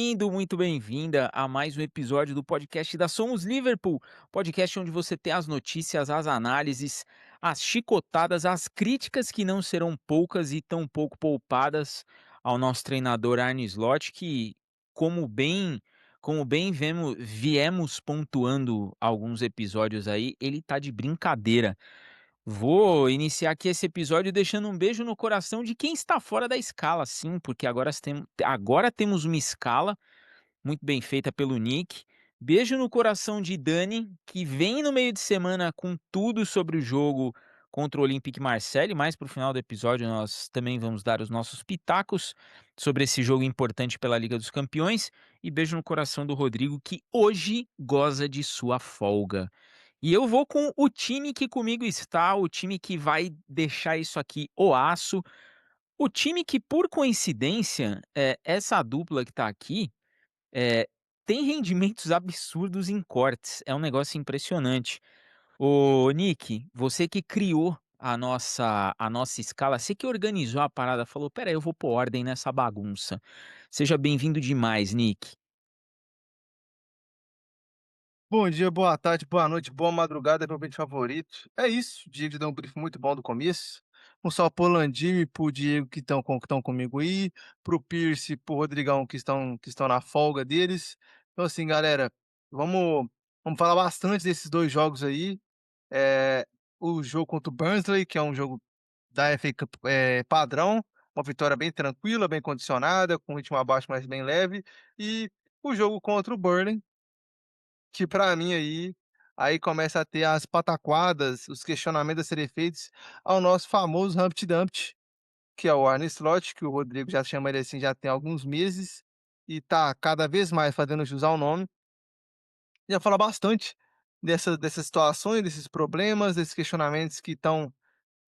Muito bem-vinda a mais um episódio do podcast da Somos Liverpool, podcast onde você tem as notícias, as análises, as chicotadas, as críticas que não serão poucas e tão pouco poupadas ao nosso treinador Arne Slot, que, como bem, viemos pontuando alguns episódios aí, ele tá de brincadeira. Vou iniciar aqui esse episódio deixando um beijo no coração de quem está fora da escala, sim, porque agora temos uma escala muito bem feita pelo Nick. Beijo no coração de Dani, que vem no meio de semana com tudo sobre o jogo contra o Olympique Marseille. Mais para o final do episódio, nós também vamos dar os nossos pitacos sobre esse jogo importante pela Liga dos Campeões. E beijo no coração do Rodrigo, que hoje goza de sua folga. E eu vou com o time que comigo está, o time que vai deixar isso aqui o aço. O time que, por coincidência, essa dupla que está aqui eh, tem rendimentos absurdos em cortes, é um negócio impressionante. Ô Nick, você que criou a nossa escala, você que organizou a parada, falou: "Espera aí, eu vou pôr ordem nessa bagunça". Seja bem-vindo demais, Nick. Bom dia, boa tarde, boa noite, boa madrugada, meu bem favorito. É isso, o Diego deu um brief muito bom do começo. Um salve pro Landinho e pro Diego que estão comigo aí, pro Pierce, pro Rodrigão que estão na folga deles. Então, assim, galera, vamos, vamos falar bastante desses dois jogos aí. É, o jogo contra o Barnsley, que é um jogo da FA Cup padrão, uma vitória bem tranquila, bem condicionada, com ritmo abaixo, mas bem leve. E o jogo contra o Burnley que pra mim aí começa a ter as pataquadas, os questionamentos a serem feitos ao nosso famoso Humpty Dumpty, que é o Arne Slot, que o Rodrigo já chama ele assim já tem alguns meses, e tá cada vez mais fazendo jus ao nome. Já fala bastante dessas situações, desses problemas, desses questionamentos que estão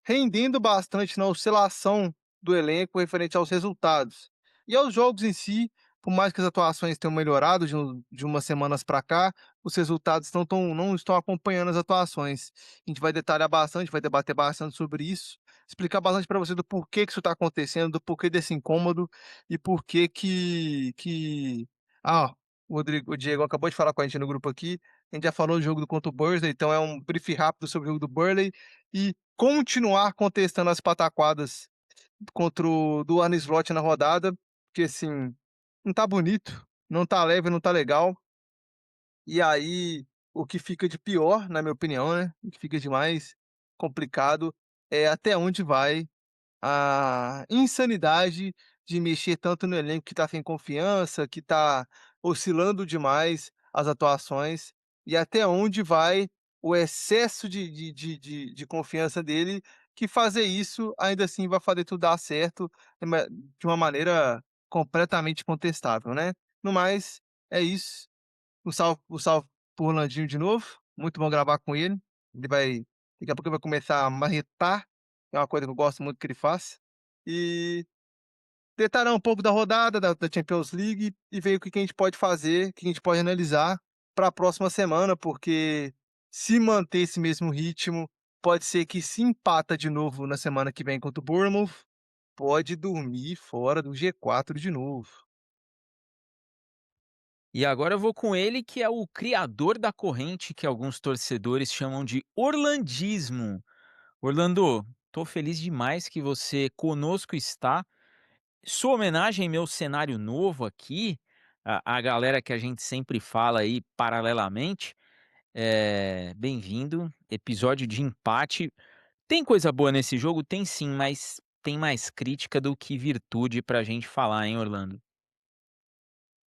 rendendo bastante na oscilação do elenco referente aos resultados. E aos jogos em si, por mais que as atuações tenham melhorado de umas semanas para cá, os resultados não estão acompanhando as atuações. A gente vai detalhar bastante, vai debater bastante sobre isso, explicar bastante para você do porquê que isso está acontecendo, do porquê desse incômodo e porquê ah, o Diego acabou de falar com a gente no grupo aqui, a gente já falou do jogo do contra o Burnley, então é um brief rápido sobre o jogo do Burnley e continuar contestando as pataquadas contra o do Arne Slot na rodada, porque assim, não tá bonito, não tá leve, não tá legal. E aí, o que fica de pior, na minha opinião, né, o que fica de mais complicado é até onde vai a insanidade de mexer tanto no elenco que tá sem confiança, que tá oscilando demais as atuações, e até onde vai o excesso de confiança dele, que fazer isso ainda assim vai fazer tudo dar certo de uma maneira completamente contestável, né. No mais, é isso. O salve para Orlandinho de novo, muito bom gravar com ele. Daqui a pouco ele vai começar a marretar, que é uma coisa que eu gosto muito que ele faz. E detalhar um pouco da rodada da Champions League e ver o que que a gente pode fazer, o que a gente pode analisar para a próxima semana, porque se manter esse mesmo ritmo, pode ser que se empata de novo na semana que vem contra o Bournemouth, pode dormir fora do G4 de novo. E agora eu vou com ele, que é o criador da corrente que alguns torcedores chamam de orlandismo. Orlando, tô feliz demais que você conosco está. Sua homenagem, meu cenário novo aqui, a galera que a gente sempre fala aí paralelamente, bem-vindo, episódio de empate. Tem coisa boa nesse jogo? Tem sim, mas tem mais crítica do que virtude pra gente falar, hein, Orlando?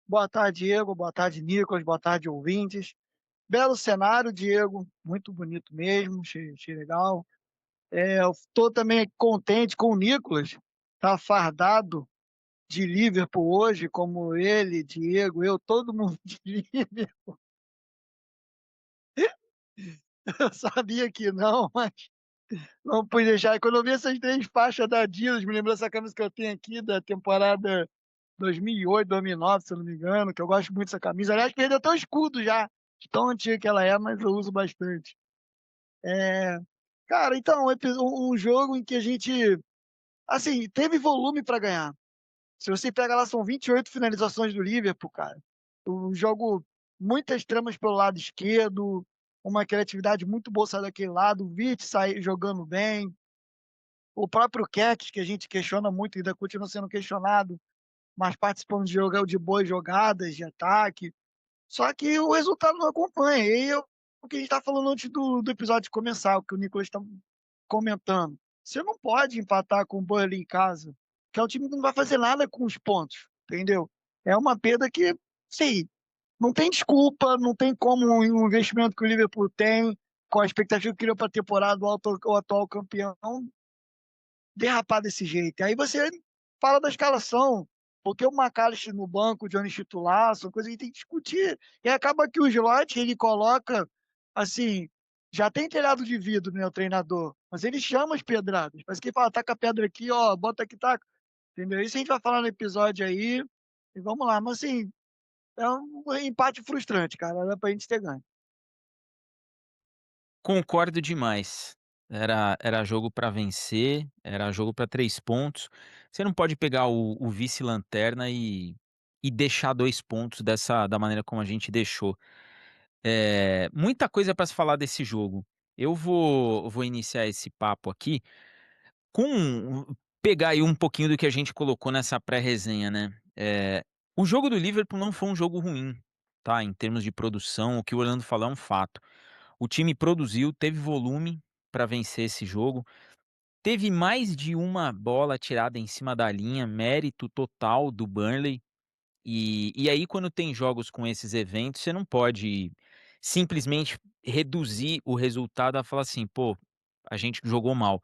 Boa tarde, Diego. Boa tarde, Nicolas. Boa tarde, ouvintes. Belo cenário, Diego. Muito bonito mesmo. Achei legal. Eu estou também contente com o Nicolas. Tá fardado de Liverpool hoje, como ele, Diego, eu, todo mundo de Liverpool. Eu sabia que não, mas não pude deixar. Quando eu vi essas três faixas da Adidas, me lembrou essa camisa que eu tenho aqui da temporada 2008, 2009, se eu não me engano, que eu gosto muito dessa camisa. Aliás, perdeu até o escudo já, de tão antiga que ela é, mas eu uso bastante. É, cara, então, um jogo em que a gente, assim, teve volume para ganhar. Se você pega lá, são 28 finalizações do Liverpool, cara. O jogo, muitas tramas pelo lado esquerdo, uma criatividade muito boa sai daquele lado, o Vitch sai jogando bem, o próprio Kek, que a gente questiona muito, ainda continua sendo questionado, mas participando de boas jogadas de ataque. Só que o resultado não acompanha. E aí o que a gente tá falando antes do episódio começar, o que o Nicolas está comentando. Você não pode empatar com o Burnley em casa, que é um time que não vai fazer nada com os pontos, entendeu? É uma perda que, sim, não tem desculpa, não tem como o investimento que o Liverpool tem, com a expectativa que criou para a temporada, o atual campeão, derrapar desse jeito. Aí você fala da escalação, porque o McAllister no banco, o Johnny titular, são coisas que tem que discutir. E acaba que o Slot, ele coloca, assim, já tem telhado de vidro, né, o treinador, mas ele chama as pedradas. Mas que fala, taca a pedra aqui, ó, bota aqui, taca. Entendeu? Isso a gente vai falar no episódio aí, e vamos lá. Mas, assim, é um empate frustrante, cara, era pra gente ter ganho. Concordo demais. Era jogo para vencer, era jogo para 3 pontos. Você não pode pegar o vice-lanterna e deixar 2 pontos dessa da maneira como a gente deixou. Muita coisa para se falar desse jogo. Eu vou iniciar esse papo aqui com pegar aí um pouquinho do que a gente colocou nessa pré-resenha, né. O jogo do Liverpool não foi um jogo ruim, tá, em termos de produção, o que o Orlando falou é um fato. O time produziu, teve volume para vencer esse jogo, teve mais de uma bola tirada em cima da linha, mérito total do Burnley. E aí quando tem jogos com esses eventos, você não pode simplesmente reduzir o resultado a falar assim: "Pô, a gente jogou mal".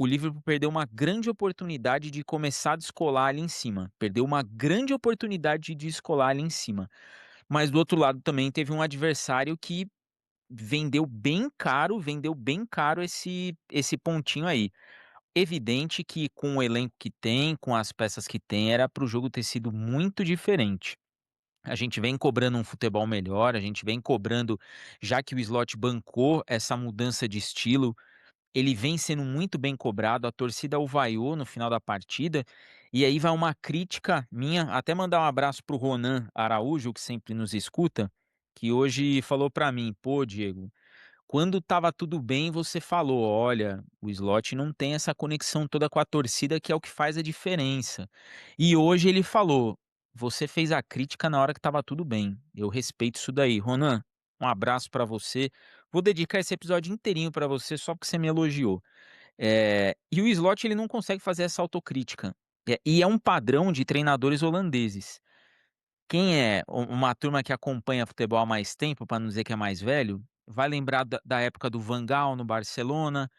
O Liverpool perdeu uma grande oportunidade de começar a descolar ali em cima, perdeu uma grande oportunidade de descolar ali em cima. Mas do outro lado também teve um adversário que vendeu bem caro esse pontinho aí. Evidente que com o elenco que tem, com as peças que tem, era para o jogo ter sido muito diferente. A gente vem cobrando um futebol melhor, a gente vem cobrando, já que o Slot bancou essa mudança de estilo, ele vem sendo muito bem cobrado, a torcida o vaiou no final da partida, e aí vai uma crítica minha, até mandar um abraço para o Ronan Araújo, que sempre nos escuta, que hoje falou para mim: "Pô, Diego, quando estava tudo bem, você falou: "Olha, o Slot não tem essa conexão toda com a torcida que é o que faz a diferença". E hoje ele falou: "Você fez a crítica na hora que estava tudo bem". Eu respeito isso daí. Ronan, um abraço pra você. Vou dedicar esse episódio inteirinho pra você só porque você me elogiou. E o Slot ele não consegue fazer essa autocrítica. E é um padrão de treinadores holandeses. Quem é uma turma que acompanha futebol há mais tempo, para não dizer que é mais velho, vai lembrar da época do Van Gaal no Barcelona,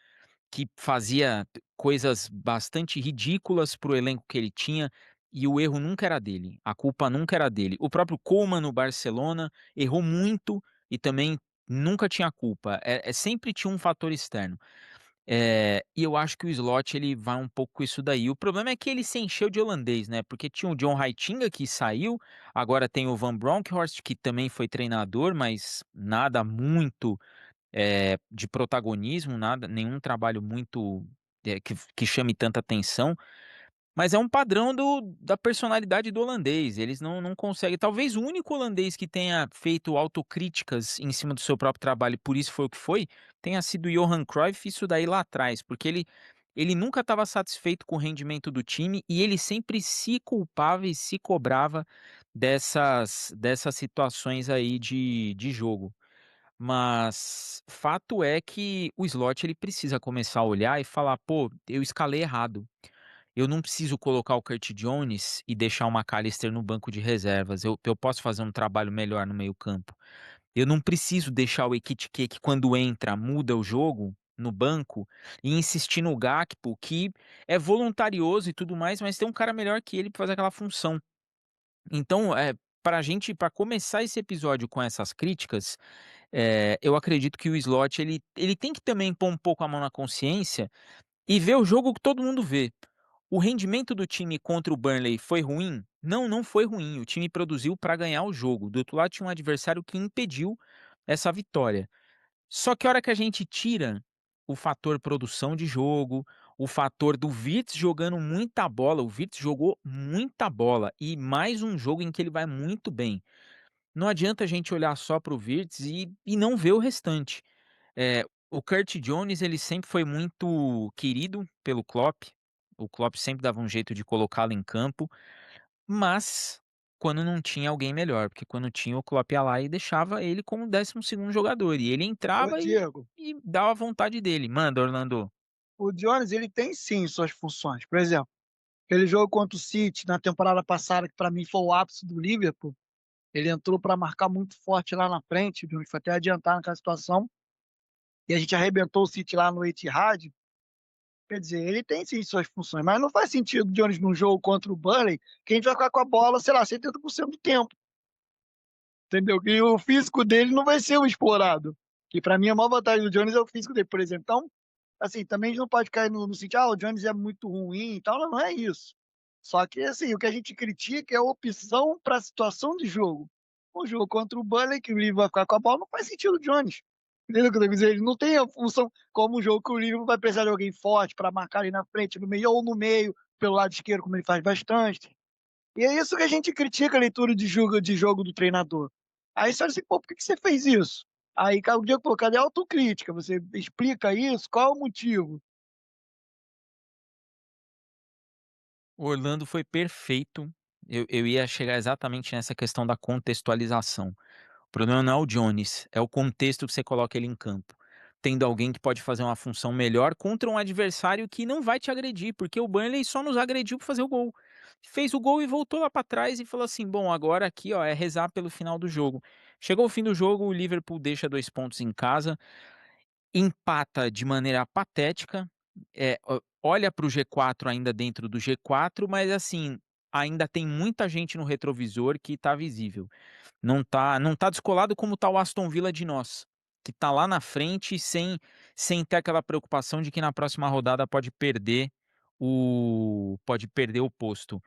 que fazia coisas bastante ridículas para o elenco que ele tinha, e o erro nunca era dele, a culpa nunca era dele. O próprio Koeman no Barcelona errou muito e também nunca tinha culpa, sempre tinha um fator externo. E eu acho que o Slot ele vai um pouco com isso daí. O problema é que ele se encheu de holandês, né, porque tinha o John Heitinga que saiu, agora tem o Van Bronckhorst que também foi treinador, mas nada muito, de protagonismo, nada nenhum trabalho muito, que chame tanta atenção. Mas é um padrão da personalidade do holandês, eles não conseguem talvez o único holandês que tenha feito autocríticas em cima do seu próprio trabalho e por isso foi o que foi, tenha sido o Johan Cruyff, isso daí lá atrás, porque ele nunca estava satisfeito com o rendimento do time e ele sempre se culpava e se cobrava dessas situações aí de jogo. Mas fato é que o Slot ele precisa começar a olhar e falar: "Pô, eu escalei errado". Eu não preciso colocar o Curtis Jones e deixar o McAllister no banco de reservas, eu posso fazer um trabalho melhor no meio-campo. Eu não preciso deixar o Ekitike que quando entra muda o jogo, no banco, e insistir no Gakpo que é voluntarioso e tudo mais, mas tem um cara melhor que ele pra fazer aquela função. Então, pra começar esse episódio com essas críticas, eu acredito que o Slot ele tem que também pôr um pouco a mão na consciência e ver o jogo que todo mundo vê. O rendimento do time contra o Burnley foi ruim? Não, não foi ruim. O time produziu para ganhar o jogo. Do outro lado tinha um adversário que impediu essa vitória. Só que a hora que a gente tira o fator produção de jogo, o fator do Wirtz jogando muita bola, o Wirtz jogou muita bola e mais um jogo em que ele vai muito bem. Não adianta a gente olhar só para o Wirtz e não ver o restante. O Curtis Jones, ele sempre foi muito querido pelo Klopp, o Klopp sempre dava um jeito de colocá-lo em campo, mas quando não tinha alguém melhor, porque quando tinha o Klopp ia lá e deixava ele como 12º jogador, e ele Ô entrava Diego, e dava a vontade dele. Manda, Orlando. o Jones ele tem sim suas funções. Por exemplo, aquele jogo contra o City na temporada passada, que para mim foi o ápice do Liverpool, ele entrou para marcar muito forte lá na frente, o Jones foi até adiantar naquela situação, e a gente arrebentou o City lá no Etihad. Quer dizer, ele tem sim suas funções, mas não faz sentido o Jones num jogo contra o Burnley, que a gente vai ficar com a bola, sei lá, 70% do tempo, entendeu? E o físico dele não vai ser o explorado. Que para mim a maior vantagem do Jones é o físico dele, por exemplo. Então, assim, também a gente não pode cair no sentido, o Jones é muito ruim e tal, não, não é isso. Só que, assim, o que a gente critica é a opção para a situação de jogo. O jogo contra o Burnley, que o Liverpool vai ficar com a bola, não faz sentido o Jones. Entendeu o que eu tô dizendo? Ele não tem a função como um jogo que o Liverpool vai precisar de alguém forte para marcar ali na frente, no meio, ou no meio, pelo lado esquerdo, como ele faz bastante. E é isso que a gente critica a leitura de jogo do treinador. Aí você olha assim, pô, por que que você fez isso? Aí o Diego falou, cadê a autocrítica? Você explica isso? Qual é o motivo? O Orlando foi perfeito. Eu ia chegar exatamente nessa questão da contextualização. O problema não é o Jones, é o contexto que você coloca ele em campo. Tendo alguém que pode fazer uma função melhor contra um adversário que não vai te agredir, porque o Burnley só nos agrediu para fazer o gol. Fez o gol e voltou lá para trás e falou assim: bom, agora aqui ó, é rezar pelo final do jogo. Chegou o fim do jogo, o Liverpool deixa 2 pontos em casa, empata de maneira patética, olha para o G4 ainda dentro do G4, mas assim, ainda tem muita gente no retrovisor que está visível. Não tá descolado como tá o Aston Villa de nós, que tá lá na frente sem ter aquela preocupação de que na próxima rodada pode perder o posto.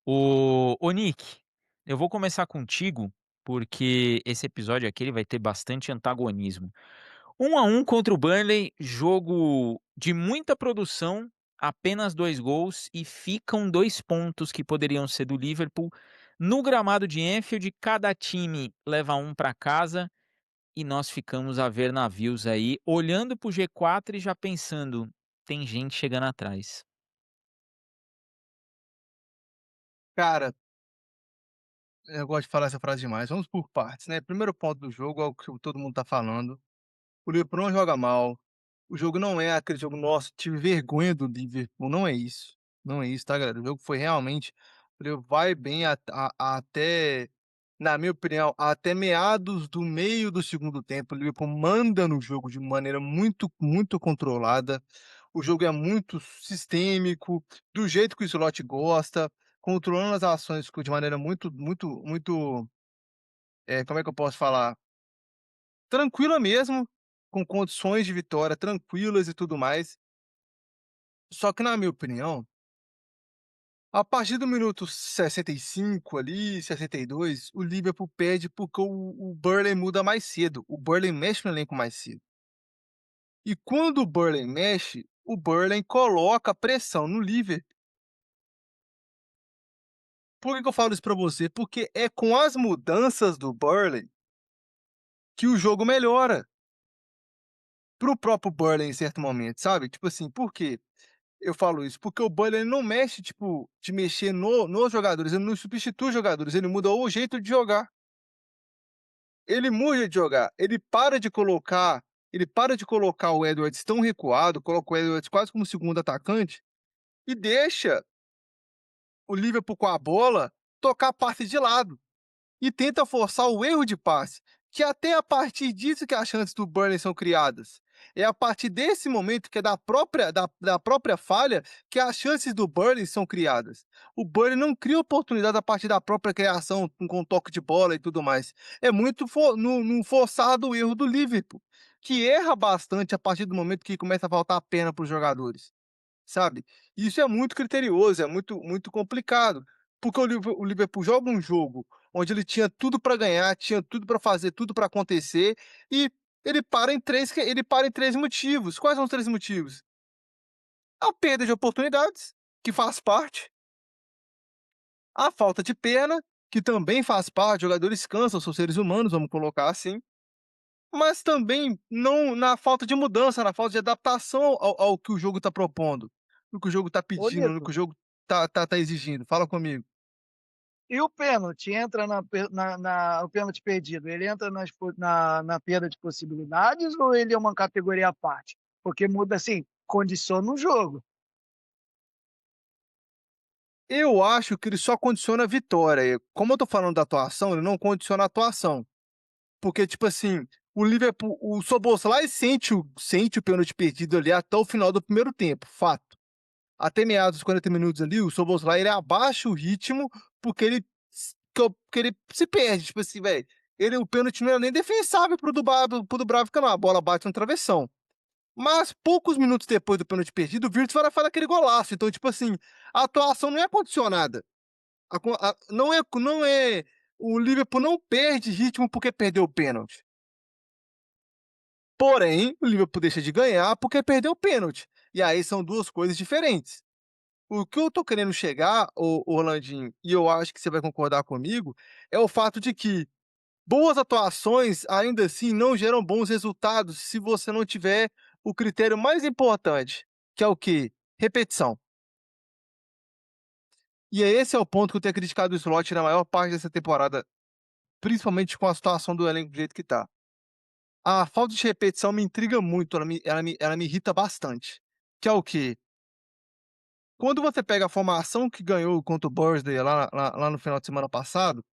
Ô Nick, eu vou começar contigo, porque esse episódio aqui ele vai ter bastante antagonismo. 1-1 contra o Burnley, jogo de muita produção, apenas 2 gols e ficam 2 pontos que poderiam ser do Liverpool. No gramado de Anfield, cada time leva um para casa e nós ficamos a ver navios aí, olhando para o G4 e já pensando, tem gente chegando atrás. Cara, eu gosto de falar essa frase demais. Vamos por partes, né? Primeiro ponto do jogo é o que todo mundo tá falando. O Liverpool não joga mal. O jogo não é aquele jogo, nossa, tive vergonha do Liverpool. Não é isso. Não é isso, tá, galera? O jogo foi realmente. O Liverpool vai bem até, na minha opinião, até meados do meio do segundo tempo. O Liverpool manda no jogo de maneira muito, muito controlada. O jogo é muito sistêmico, do jeito que o Slot gosta, controlando as ações de maneira muito, muito, muito. Como é que eu posso falar? Tranquila mesmo, com condições de vitória tranquilas e tudo mais. Só que na minha opinião, a partir do minuto 65 ali, 62, o Liverpool perde porque o Burnley muda mais cedo, o Burnley mexe no elenco mais cedo. E quando o Burnley mexe, o Burnley coloca pressão no Liverpool. Por que que eu falo isso pra você? Porque é com as mudanças do Burnley que o jogo melhora, para o próprio Burnley em certo momento, sabe? Tipo assim, por quê? Eu falo isso, porque o Burnley ele não mexe, tipo, de mexer nos jogadores, ele não substitui jogadores, ele muda o jeito de jogar. Ele muda de jogar, ele para de colocar o Edwards tão recuado, coloca o Edwards quase como segundo atacante e deixa o Liverpool com a bola tocar a parte de lado. E tenta forçar o erro de passe, que até a partir disso que as chances do Burnley são criadas. É a partir desse momento que é da própria falha que as chances do Burnley são criadas. O Burnley não cria oportunidade a partir da própria criação, com toque de bola e tudo mais. É muito no forçado o erro do Liverpool, que erra bastante a partir do momento que começa a faltar a perna para os jogadores. Sabe? Isso é muito criterioso, é muito muito complicado, porque o Liverpool joga um jogo onde ele tinha tudo para ganhar, tinha tudo para fazer, tudo para acontecer, e ele para em 3 motivos. Quais são os 3 motivos? A perda de oportunidades, que faz parte, a falta de perna, que também faz parte, jogadores cansam, são seres humanos, vamos colocar assim, mas também não na falta de mudança, na falta de adaptação ao que o jogo está propondo, no que o jogo está Ô pedindo, no que Nico, o jogo tá exigindo. Fala comigo. e o pênalti entra o pênalti perdido, ele entra na perda de possibilidades ou ele é uma categoria à parte? Porque muda assim, condiciona o jogo. Eu acho que ele só condiciona a vitória, como eu tô falando da atuação, ele não condiciona a atuação, porque, tipo assim, o Liverpool o Szoboszlai sente o pênalti perdido ali até o final do primeiro tempo, fato. Até meados dos 40 minutos ali, o Szoboszlai ele abaixa o ritmo, porque porque ele se perde, tipo assim, velho, o pênalti não era nem defensável pro Dubravka não, a bola bate no travessão. Mas poucos minutos depois do pênalti perdido, o Virtus vai fazer aquele golaço, então, tipo assim, a atuação não é condicionada. Não é o Liverpool não perde ritmo porque perdeu o pênalti. Porém, o Liverpool deixa de ganhar porque perdeu o pênalti. E aí são duas coisas diferentes. O que eu tô querendo chegar, ô Orlandinho, e eu acho que você vai concordar comigo, é o fato de que boas atuações, ainda assim, não geram bons resultados se você não tiver o critério mais importante, que é o quê? Repetição. E esse é o ponto que eu tenho criticado o Slot na maior parte dessa temporada, principalmente com a situação do elenco do jeito que tá. A falta de repetição me intriga muito, ela me irrita bastante. Que é o quê? Quando você pega a formação que ganhou contra o Bursley lá no final de semana passado,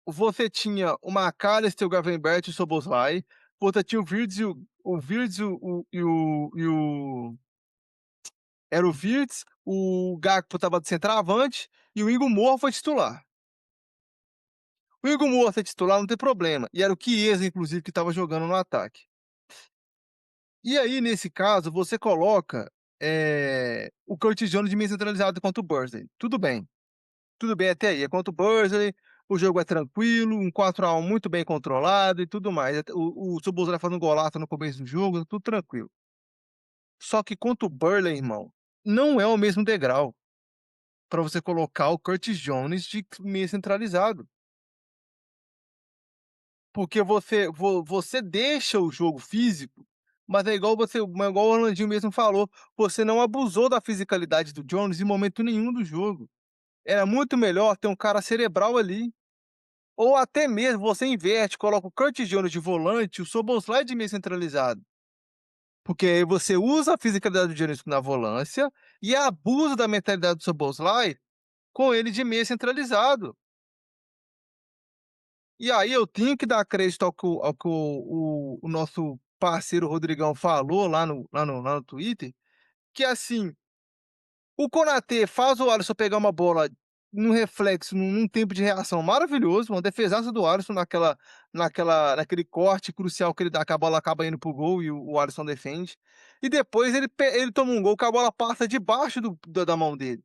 você tinha o McAllister, o Gravenberch e o Szoboszlai, você tinha o Wirtz o Wirtz era o Wirtz, o Gakpo estava de centroavante e o Ingo Moore foi titular. O Ingo Moore ser titular não tem problema, e era o Chiesa inclusive que estava jogando no ataque. E aí, nesse caso, você coloca, o Curtis Jones de meio centralizado contra o Bursley. Tudo bem até aí. É contra o Bursley, o jogo é tranquilo, um 4-1 muito bem controlado e tudo mais. O Szoboszlai fazendo golaço no começo do jogo, tá tudo tranquilo. Só que contra o Burnley, irmão, não é o mesmo degrau para você colocar o Curtis Jones de meio centralizado. Porque você deixa o jogo físico, mas é igual o Orlandinho mesmo falou, você não abusou da fisicalidade do Jones em momento nenhum do jogo. Era muito melhor ter um cara cerebral ali. Ou até mesmo você inverte, coloca o Curtis Jones de volante, o Szoboszlai de meio centralizado. Porque aí você usa a fisicalidade do Jones na volância e abusa da mentalidade do Szoboszlai com ele de meio centralizado. E aí eu tenho que dar crédito ao que o nosso parceiro Rodrigão falou lá no Twitter, que assim, o Konaté faz o Alisson pegar uma bola num reflexo, num tempo de reação maravilhoso, uma defesaça do Alisson naquele corte crucial que ele dá, que a bola acaba indo pro gol e o Alisson defende. E depois ele toma um gol que a bola passa debaixo da mão dele.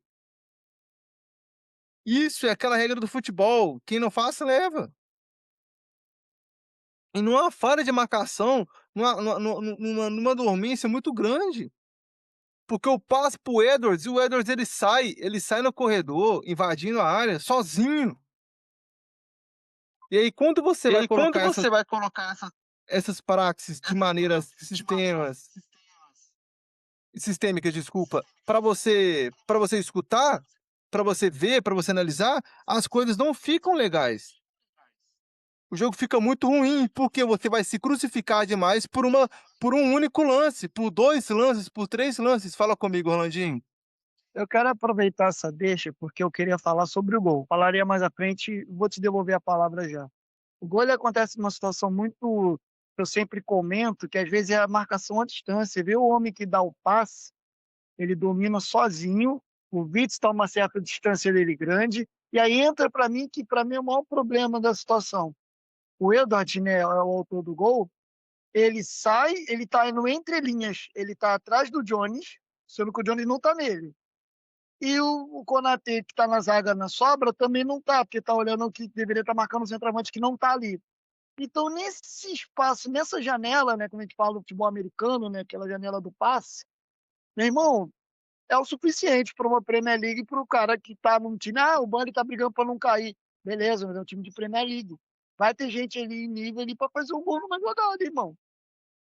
Isso é aquela regra do futebol, quem não faz leva. E numa falha de marcação, numa dormência muito grande. Porque eu passo pro Edwards e o Edwards ele sai no corredor, invadindo a área sozinho. E aí quando você E vai aí, quando colocar você vai colocar essas praxes de maneiras sistemas sistêmicas, desculpa, para você escutar, para você ver, para você analisar, as coisas não ficam legais. O jogo fica muito ruim, porque você vai se crucificar demais por um único lance, por 2 lances, por 3 lances. Fala comigo, Rolandinho. eu quero aproveitar essa deixa, porque eu queria falar sobre o gol. Falaria mais à frente, vou te devolver a palavra já. O gol ele acontece numa situação muito, eu sempre comento, que às vezes é a marcação à distância. Você vê o homem que dá o passe, ele domina sozinho, o Vitz está a uma certa distância dele grande, e aí entra para mim, que para mim é o maior problema da situação. O Edward, né, é o autor do gol, ele sai, ele tá no entre linhas, ele tá atrás do Jones, sendo que o Jones não tá nele. E o Konaté, que tá na zaga na sobra, também não tá, porque tá olhando o que deveria estar marcando o centroavante que não tá ali. Então, nesse espaço, nessa janela, né, como a gente fala do futebol americano, né, aquela janela do passe, Meu irmão, é o suficiente para uma Premier League para o cara que tá num time, o Burnley tá brigando para não cair. Beleza, mas é um time de Premier League. Vai ter gente ali em nível ali para fazer um gol numa jogada, irmão.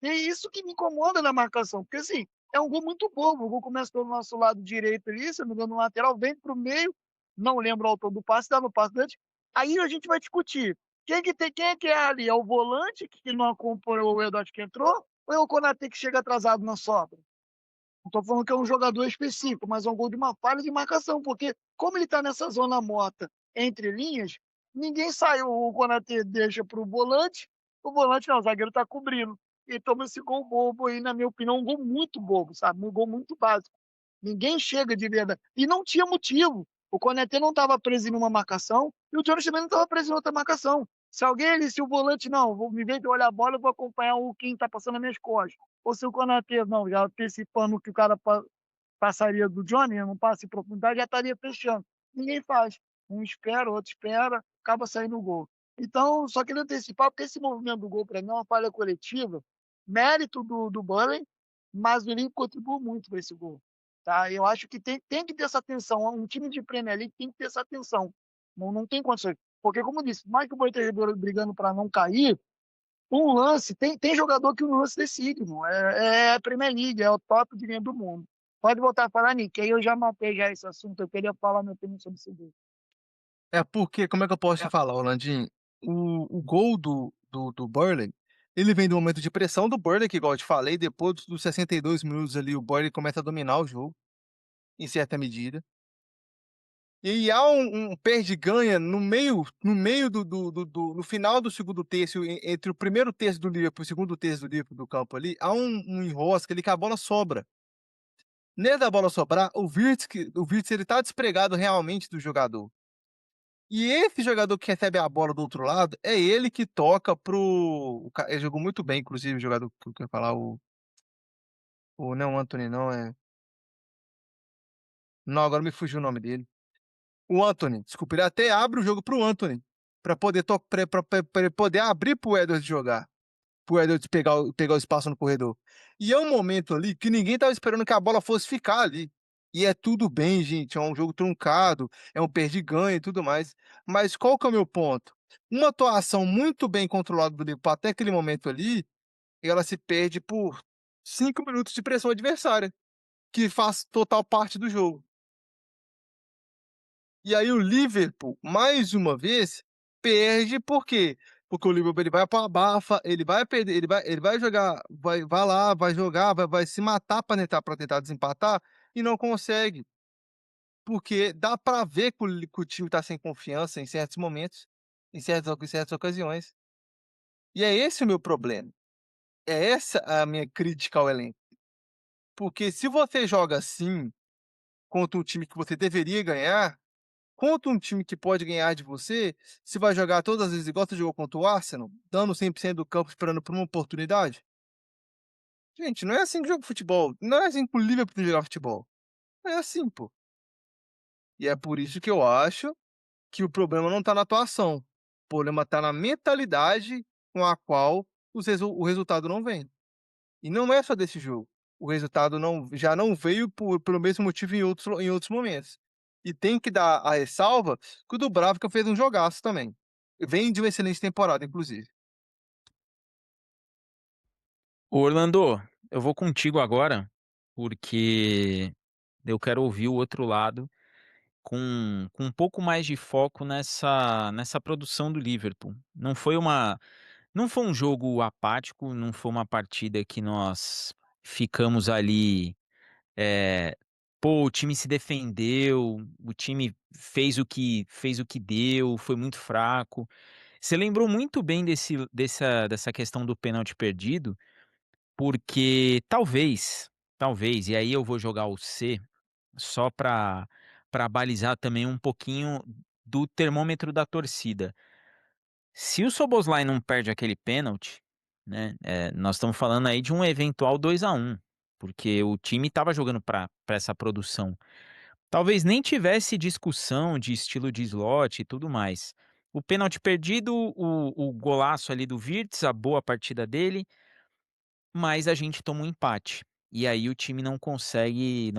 E é isso que me incomoda na marcação, porque assim, é um gol muito bobo. O gol começa pelo nosso lado direito ali, se não me engano, no lateral, vem para o meio, não lembro o autor do passe, dá no passe antes. Aí a gente vai discutir. Quem é que é ali? É o volante, que não acompanhou o Edot que entrou, ou é o Konaté que chega atrasado na sobra? Não tô falando que é um jogador específico, mas é um gol de uma falha de marcação, porque como ele tá nessa zona morta entre linhas, ninguém saiu. O Konaté deixa pro volante, o volante não, o zagueiro tá cobrindo. E toma esse gol bobo aí, na minha opinião, um gol muito bobo, sabe? Um gol muito básico. Ninguém chega de verdade. E não tinha motivo. O Konaté não estava preso em uma marcação e o Jones também não estava preso em outra marcação. Se alguém ali, se o volante, não, vou me ver de olhar a bola, eu vou acompanhar o quem está passando nas minhas costas. Ou se o Konaté, não, já antecipando que o cara passaria do Johnny, não passa em profundidade, já estaria fechando. Ninguém faz. Um espera, outro espera, acaba saindo o gol. Então, só queria antecipar, porque esse movimento do gol, para mim, é uma falha coletiva, mérito do Burnley, mas o Liverpool contribuiu muito para esse gol. Tá? Eu acho que tem que ter essa atenção. Um time de Premier League tem que ter essa atenção. Não tem condições. Porque, como eu disse, mais que o Borussia esteja brigando para não cair, um lance, tem jogador que o lance decide, irmão. É a Premier League, é o top de linha do mundo. Pode voltar a falar, Nick, aí eu já matei já esse assunto, eu queria falar minha opinião sobre esse gol. É porque, como é que eu posso te falar, Orlandinho? O gol do Burnley, ele vem do momento de pressão do Burnley, que igual eu te falei, depois dos 62 minutos ali, o Burnley começa a dominar o jogo, em certa medida. E há um perde-ganha no meio no final do segundo terço, entre o primeiro terço do Liverpool e o segundo terço do Liverpool do campo ali, há um enrosco ali que a bola sobra. Nele da bola sobrar, o Wirtz ele tá despregado realmente do jogador. E esse jogador que recebe a bola do outro lado, é ele que toca pro ele jogou muito bem, inclusive, o jogador que eu queria falar, o não o Antony não, não, agora me fugiu o nome dele. O Antony, desculpa, ele até abre o jogo para o Antony, para poder pra ele poder abrir para o Edwards jogar, para o Edwards pegar o espaço no corredor. E é um momento ali que ninguém estava esperando que a bola fosse ficar ali. E é tudo bem, gente, é um jogo truncado, é um perde-ganha e tudo mais. Mas qual que é o meu ponto? Uma atuação muito bem controlada do Liverpool até aquele momento ali, ela se perde por 5 minutos de pressão adversária, que faz total parte do jogo. E aí o Liverpool, mais uma vez, perde por quê? Porque o Liverpool ele vai pra abafa, ele vai perder, ele vai jogar, vai lá, vai jogar, vai se matar para tentar desempatar e não consegue. Porque dá para ver que o time tá sem confiança em certos momentos, em certas ocasiões. E é esse o meu problema, é essa a minha crítica ao elenco. Porque se você joga assim, contra um time que você deveria ganhar, contra um time que pode ganhar de você, você vai jogar todas as vezes igual você jogou contra o Arsenal, dando 100% do campo esperando por uma oportunidade? Gente, não é assim que joga futebol, não é assim que o Liverpool tem que jogar futebol. Não é assim, pô. E é por isso que eu acho que o problema não tá na atuação, o problema tá na mentalidade com a qual o resultado não vem. E não é só desse jogo. O resultado já não veio pelo mesmo motivo em outros momentos. E tem que dar a ressalva que o Dubravka fez um jogaço também. Vem de uma excelente temporada, inclusive. Ô Orlando, eu vou contigo agora, porque eu quero ouvir o outro lado com um pouco mais de foco nessa produção do Liverpool. Não foi um jogo apático, não foi uma partida que nós ficamos ali, eh, pô, o time se defendeu, o time fez o que deu, foi muito fraco. Você lembrou muito bem dessa questão do pênalti perdido, porque talvez, e aí eu vou jogar o C só para balizar também um pouquinho do termômetro da torcida. Se o Szoboszlai não perde aquele pênalti, né, nós estamos falando aí de um eventual 2-1, porque o time estava jogando para essa produção. Talvez nem tivesse discussão de estilo de slot e tudo mais. O pênalti perdido, o golaço ali do Wirtz, a boa partida dele, mas a gente toma um empate. e aí o time não consegue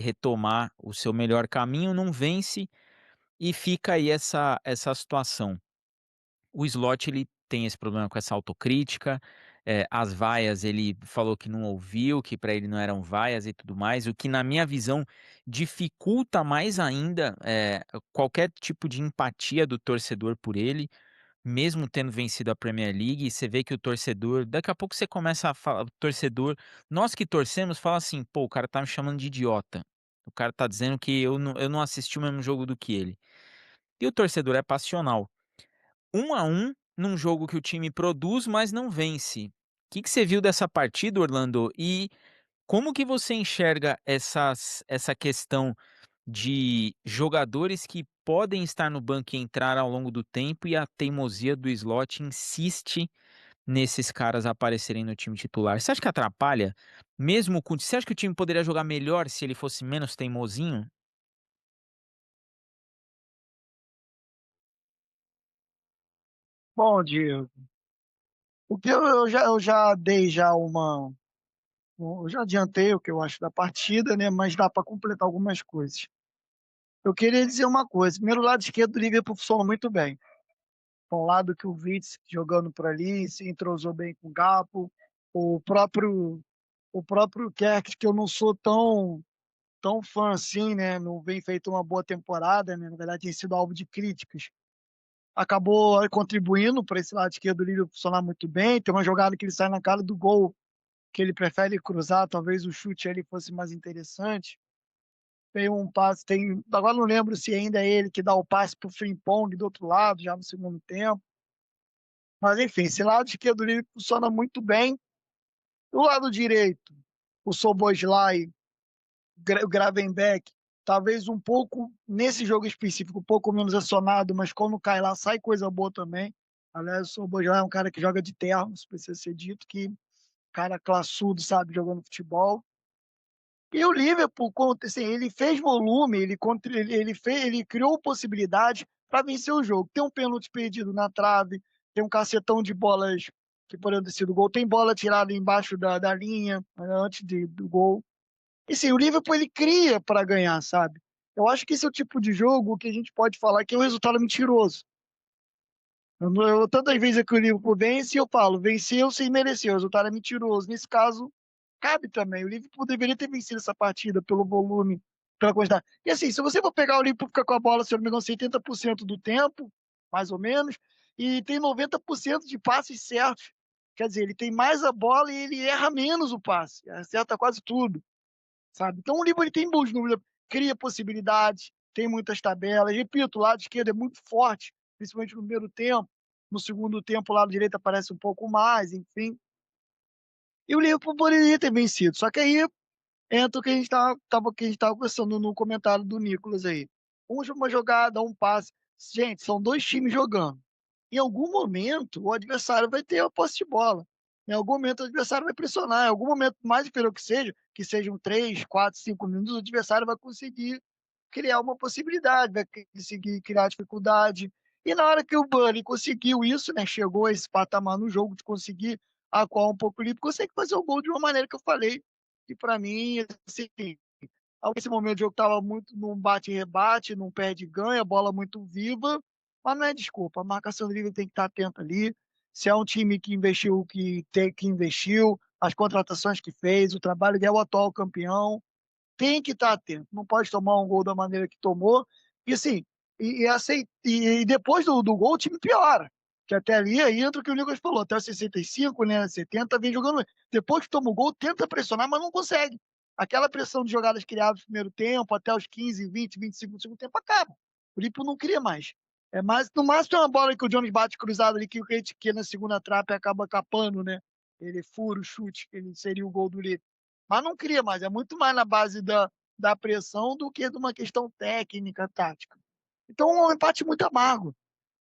retomar o seu melhor caminho, não vence e fica aí essa situação. O Slot ele tem esse problema com essa autocrítica, as vaias ele falou que não ouviu, que para ele não eram vaias e tudo mais, o que na minha visão dificulta mais ainda, qualquer tipo de empatia do torcedor por ele, mesmo tendo vencido a Premier League, você vê que o torcedor daqui a pouco você começa a falar o torcedor nós que torcemos fala assim: "Pô, o cara tá me chamando de idiota, o cara tá dizendo que eu não assisti o mesmo jogo do que ele". E o torcedor é passional. 1-1 num jogo que o time produz, mas não vence. O que que você viu dessa partida, Orlando? E como que você enxerga essa questão de jogadores que podem estar no banco e entrar ao longo do tempo e a teimosia do Slot insiste nesses caras aparecerem no time titular? Você acha que atrapalha? Mesmo com você acha que o time poderia jogar melhor se ele fosse menos teimosinho? Bom, Diego, o que eu já dei já uma. Eu já adiantei o que eu acho da partida, né? Mas dá para completar algumas coisas. Eu queria dizer uma coisa. Primeiro, o lado esquerdo do Liverpool funciona muito bem. Foi um lado que o Vitz jogando por ali, se entrosou bem com o Gapo. O próprio, o próprio Kerk, que eu não sou tão fã assim, né? Não vem feito uma boa temporada, né? Na verdade, tem sido alvo de críticas. Acabou contribuindo para esse lado esquerdo do Liverpool funcionar muito bem. Tem uma jogada que ele sai na cara do gol, que ele prefere cruzar, talvez o chute ali fosse mais interessante. Tem um passe, agora não lembro se ainda é ele que dá o passe para o Frimpong do outro lado, já no segundo tempo. Mas enfim, esse lado esquerdo do Liverpool funciona muito bem. O lado direito, o Szoboszlai, o Gravenberch, talvez um pouco, nesse jogo específico, um pouco menos acionado, mas quando cai lá, sai coisa boa também. Aliás, o Szoboszlai é um cara que joga de terno, isso precisa ser dito, que cara classudo, sabe, jogando futebol. E o Liverpool, assim, ele fez volume, ele criou possibilidade para vencer o jogo. Tem um pênalti perdido na trave, tem um cacetão de bolas que poderiam ter sido gol, tem bola tirada embaixo da linha, antes do gol. E sim, o Liverpool ele cria para ganhar, sabe? Eu acho que esse é o tipo de jogo que a gente pode falar que é um resultado mentiroso. Tantas vezes que o Liverpool vence, eu falo, venceu sem merecer, o resultado é mentiroso. Nesse caso, cabe também. O Liverpool deveria ter vencido essa partida pelo volume, pela quantidade. E assim, se você for pegar o Liverpool fica com a bola, se eu não me engano, 70% do tempo, mais ou menos, e tem 90% de passes certos. Quer dizer, ele tem mais a bola e ele erra menos o passe, acerta quase tudo, sabe? Então o Liverpool ele tem bons números, cria possibilidades, tem muitas tabelas. Repito, o lado esquerdo é muito forte, principalmente no primeiro tempo. No segundo tempo, o lado direito aparece um pouco mais, enfim. E o Liverpool poderia ter vencido. Só que aí entra o que a gente estava conversando no comentário do Nicolas aí. Uma jogada, um passe. Gente, são dois times jogando. Em algum momento, o adversário vai ter a posse de bola. Em algum momento, o adversário vai pressionar. Em algum momento, mais inferior que sejam 3, 4, 5 minutos, o adversário vai conseguir criar uma possibilidade, vai conseguir criar dificuldade. E na hora que o Burnley conseguiu isso, né, chegou a esse patamar no jogo de conseguir acuar um pouco o livre, consegue fazer o gol de uma maneira que eu falei, que para mim, assim, nesse momento o jogo estava muito num bate-rebate, num perde-ganha, bola muito viva, mas não é desculpa, a marcação do Liverpool tem que estar atenta ali. Se é um time que investiu, que tem que investiu, as contratações que fez, o trabalho é o atual campeão, tem que estar atento, não pode tomar um gol da maneira que tomou. E assim, e depois do gol o time piora. Que até ali aí entra o que o Lucas falou, até os 65, né, 70, vem jogando. Depois que toma o gol, tenta pressionar, mas não consegue. Aquela pressão de jogadas criadas no primeiro tempo, até os 15, 20, 25 do segundo tempo, acaba. O Liverpool não cria mais. É mais, no máximo é uma bola que o Jones bate cruzado ali, que na segunda trave acaba capando, né? Ele fura o chute, que ele seria o gol do Liverpool. Mas não cria mais, é muito mais na base da pressão do que de uma questão técnica, tática. Então é um empate muito amargo.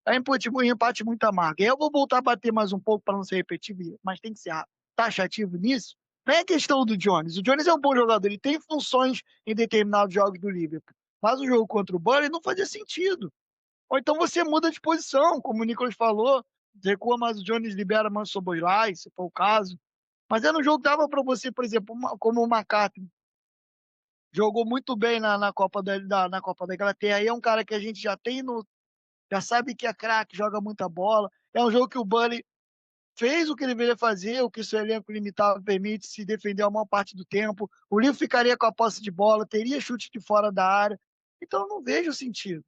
É um empate muito amargo. E eu vou voltar a bater mais um pouco para não ser repetitivo, mas tem que ser taxativo nisso. Não é questão do Jones. O Jones é um bom jogador, ele tem funções em determinados jogos do Liverpool. Mas o jogo contra o Burnley não fazia sentido. Ou então você muda de posição, como o Nicolas falou, recua mais o Jones, libera mais o Soboslai, se for o caso. Mas era um jogo que dava para você, por exemplo, como o McCarthy jogou muito bem na Copa da Inglaterra, e é um cara que a gente já sabe que é craque, joga muita bola. É um jogo que o Burnley fez o que ele deveria fazer, o que seu elenco limitado permite, se defender a maior parte do tempo. O Liverpool ficaria com a posse de bola, teria chute de fora da área. Então eu não vejo sentido,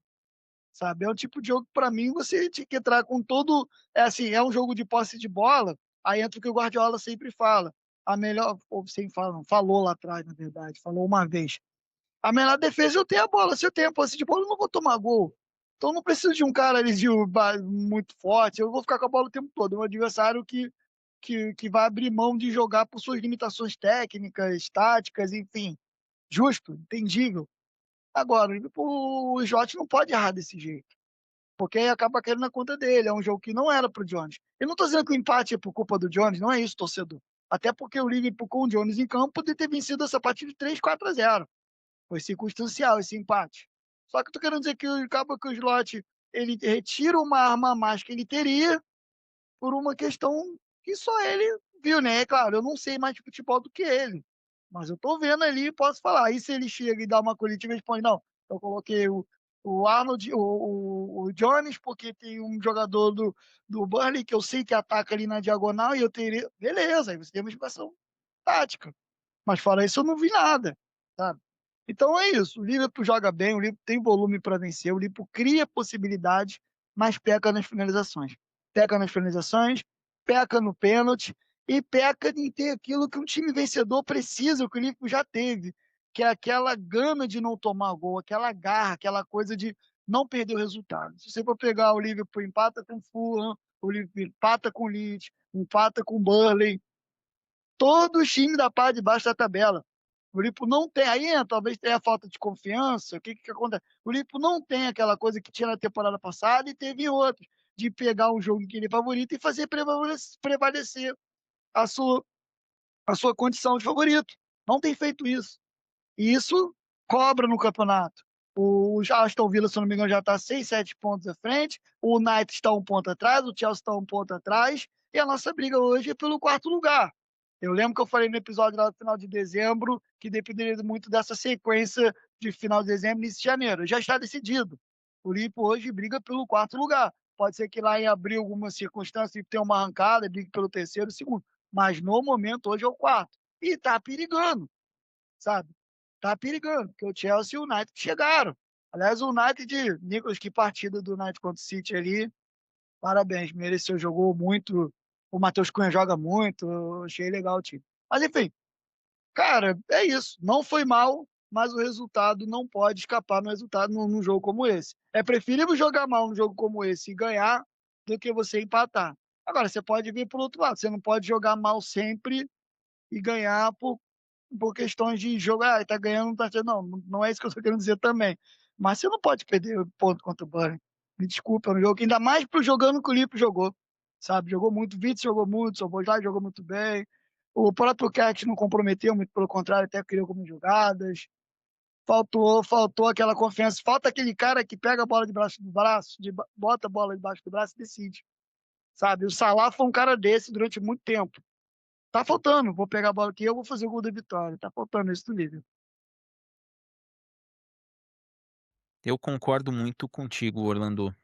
sabe? É um tipo de jogo que para mim você tinha que entrar com todo, é assim, é um jogo de posse de bola, aí entra o que o Guardiola sempre fala. A melhor, ou sempre fala, não, falou lá atrás, na verdade, falou uma vez. A melhor defesa é eu tenho a bola. Se eu tenho a posse de bola, eu não vou tomar gol. Então eu não preciso de um cara ali muito forte. Eu vou ficar com a bola o tempo todo. É um adversário que vai abrir mão de jogar por suas limitações técnicas, táticas, enfim. Justo, entendível. Agora, o Jota não pode errar desse jeito. Porque aí acaba caindo na conta dele. É um jogo que não era pro Jones. Eu não tô dizendo que o empate é por culpa do Jones, não é isso, torcedor. Até porque o Liverpool com o Jones em campo poderia ter vencido essa partida de 3-4-0. Foi circunstancial esse empate. Só que eu tô querendo dizer que acaba que o Slot ele retira uma arma a mais que ele teria por uma questão que só ele viu, né? É claro, eu não sei mais de futebol do que ele, mas eu tô vendo ali e posso falar. Aí se ele chega e dá uma coletiva e responde, não, eu coloquei o Arnold, o Jones, porque tem um jogador do Burnley que eu sei que ataca ali na diagonal e eu teria. Beleza, aí você tem uma explicação tática. Mas fora isso, eu não vi nada, sabe? Então é isso. O Liverpool joga bem, o Liverpool tem volume para vencer, o Liverpool cria possibilidades, mas peca nas finalizações. Peca nas finalizações, peca no pênalti e peca em ter aquilo que um time vencedor precisa, o que o Liverpool já teve, que é aquela gana de não tomar gol, aquela garra, aquela coisa de não perder o resultado. Se você for pegar o Liverpool empata com o Fulham, o Liverpool empata com o Leeds, empata com o Burnley, todos os times da parte de baixo da tabela. O Liverpool não tem, aí talvez tenha a falta de confiança, o que acontece? O Liverpool não tem aquela coisa que tinha na temporada passada e teve em outros, de pegar um jogo que ele é favorito e fazer prevalecer a sua, a sua condição de favorito. Não tem feito isso. E isso cobra no campeonato. O Aston Villa, se não me engano, já está 6, 7 pontos à frente. O United está um ponto atrás, o Chelsea está um ponto atrás. E a nossa briga hoje é pelo quarto lugar. Eu lembro que eu falei no episódio lá no final de dezembro que dependeria muito dessa sequência de final de dezembro e início de janeiro. Já está decidido. O Liverpool hoje briga pelo quarto lugar. Pode ser que lá em abril, alguma circunstância, tenha uma arrancada, brigue pelo terceiro, segundo. Mas no momento, hoje é o quarto. E está perigando, sabe? Tá perigando, porque o Chelsea e o United chegaram. Aliás, o United, Nicolas, que partida do United contra o City ali, parabéns, mereceu, jogou muito. O Matheus Cunha joga muito, eu achei legal o time. Mas enfim, cara, é isso. Não foi mal, mas o resultado não pode escapar no resultado num jogo como esse. É preferível jogar mal num jogo como esse e ganhar do que você empatar. Agora, você pode vir por outro lado, você não pode jogar mal sempre e ganhar por questões de jogo, tá ganhando, não tá não, não é isso que eu tô querendo dizer também. Mas você não pode perder ponto contra o Bayern. Me desculpa, é um jogo que ainda mais pro jogando que o Lipe jogou, sabe? Jogou muito, o Vitz jogou muito, o Szoboszlai jogou muito bem. O próprio Cat não comprometeu, muito pelo contrário, até criou algumas jogadas. Faltou aquela confiança. Falta aquele cara que pega a bola debaixo do braço, bota a bola debaixo do braço e decide, sabe? O Salah foi um cara desse durante muito tempo. Tá faltando. Vou pegar a bola aqui, eu vou fazer o gol da vitória. Tá faltando isso do Liverpool. Eu concordo muito contigo, Orlando.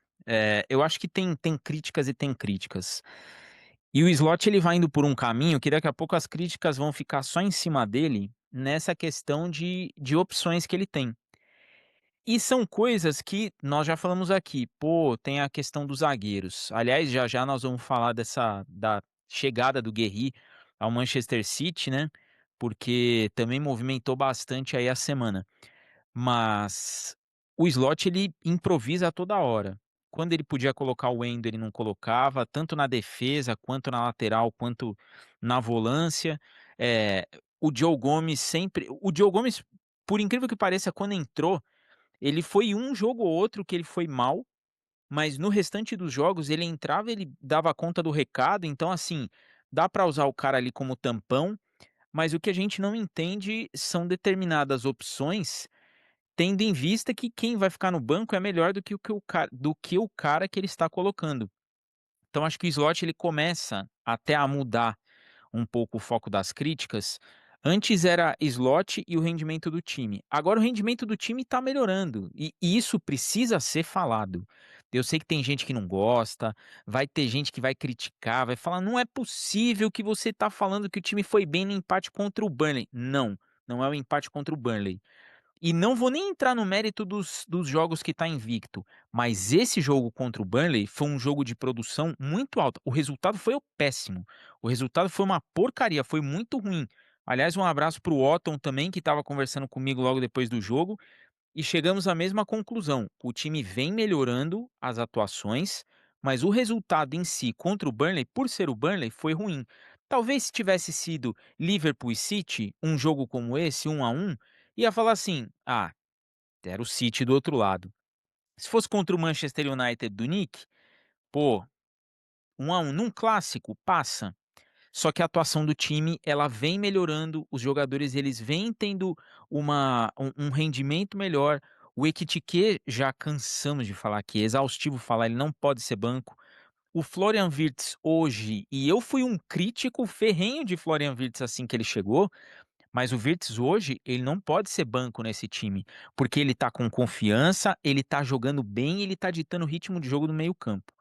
Eu acho que tem críticas e tem críticas. E o Slot ele vai indo por um caminho que daqui a pouco as críticas vão ficar só em cima dele nessa questão de opções que ele tem. E são coisas que nós já falamos aqui. Pô, tem a questão dos zagueiros. Aliás, já já nós vamos falar da chegada do Guerri ao Manchester City, né? Porque também movimentou bastante aí a semana. Mas o Slot ele improvisa a toda hora. Quando ele podia colocar o Endo, ele não colocava, tanto na defesa, quanto na lateral, quanto na volância. O Joe Gomes sempre. O Joe Gomes, por incrível que pareça, quando entrou, ele foi um jogo ou outro que ele foi mal, mas no restante dos jogos ele entrava, ele dava conta do recado. Então, assim, dá para usar o cara ali como tampão, mas o que a gente não entende são determinadas opções tendo em vista que quem vai ficar no banco é melhor do que o cara que ele está colocando. Então acho que o slot ele começa até a mudar um pouco o foco das críticas, antes era slot e o rendimento do time. Agora o rendimento do time está melhorando e isso precisa ser falado. Eu sei que tem gente que não gosta, vai ter gente que vai criticar, vai falar: "Não é possível que você está falando que o time foi bem no empate contra o Burnley". Não, não é o empate contra o Burnley. E não vou nem entrar no mérito dos jogos que está invicto, mas esse jogo contra o Burnley foi um jogo de produção muito alta. O resultado foi o péssimo, o resultado foi uma porcaria, foi muito ruim. Aliás, um abraço para o Otton também, que estava conversando comigo logo depois do jogo, e chegamos à mesma conclusão: o time vem melhorando as atuações, mas o resultado em si contra o Burnley, por ser o Burnley, foi ruim. Talvez se tivesse sido Liverpool e City, um jogo como esse, 1-1, ia falar assim: "Ah, era o City do outro lado". Se fosse contra o Manchester United do Nick, pô, 1-1 num clássico, passa. Só que a atuação do time, ela vem melhorando, os jogadores eles vêm tendo um rendimento melhor. O Ekitike, já cansamos de falar aqui, é exaustivo falar, ele não pode ser banco. O Florian Wirtz hoje, e eu fui um crítico ferrenho de Florian Wirtz assim que ele chegou, mas o Wirtz hoje, ele não pode ser banco nesse time, porque ele tá com confiança, ele tá jogando bem, ele tá ditando o ritmo de jogo do meio-campo.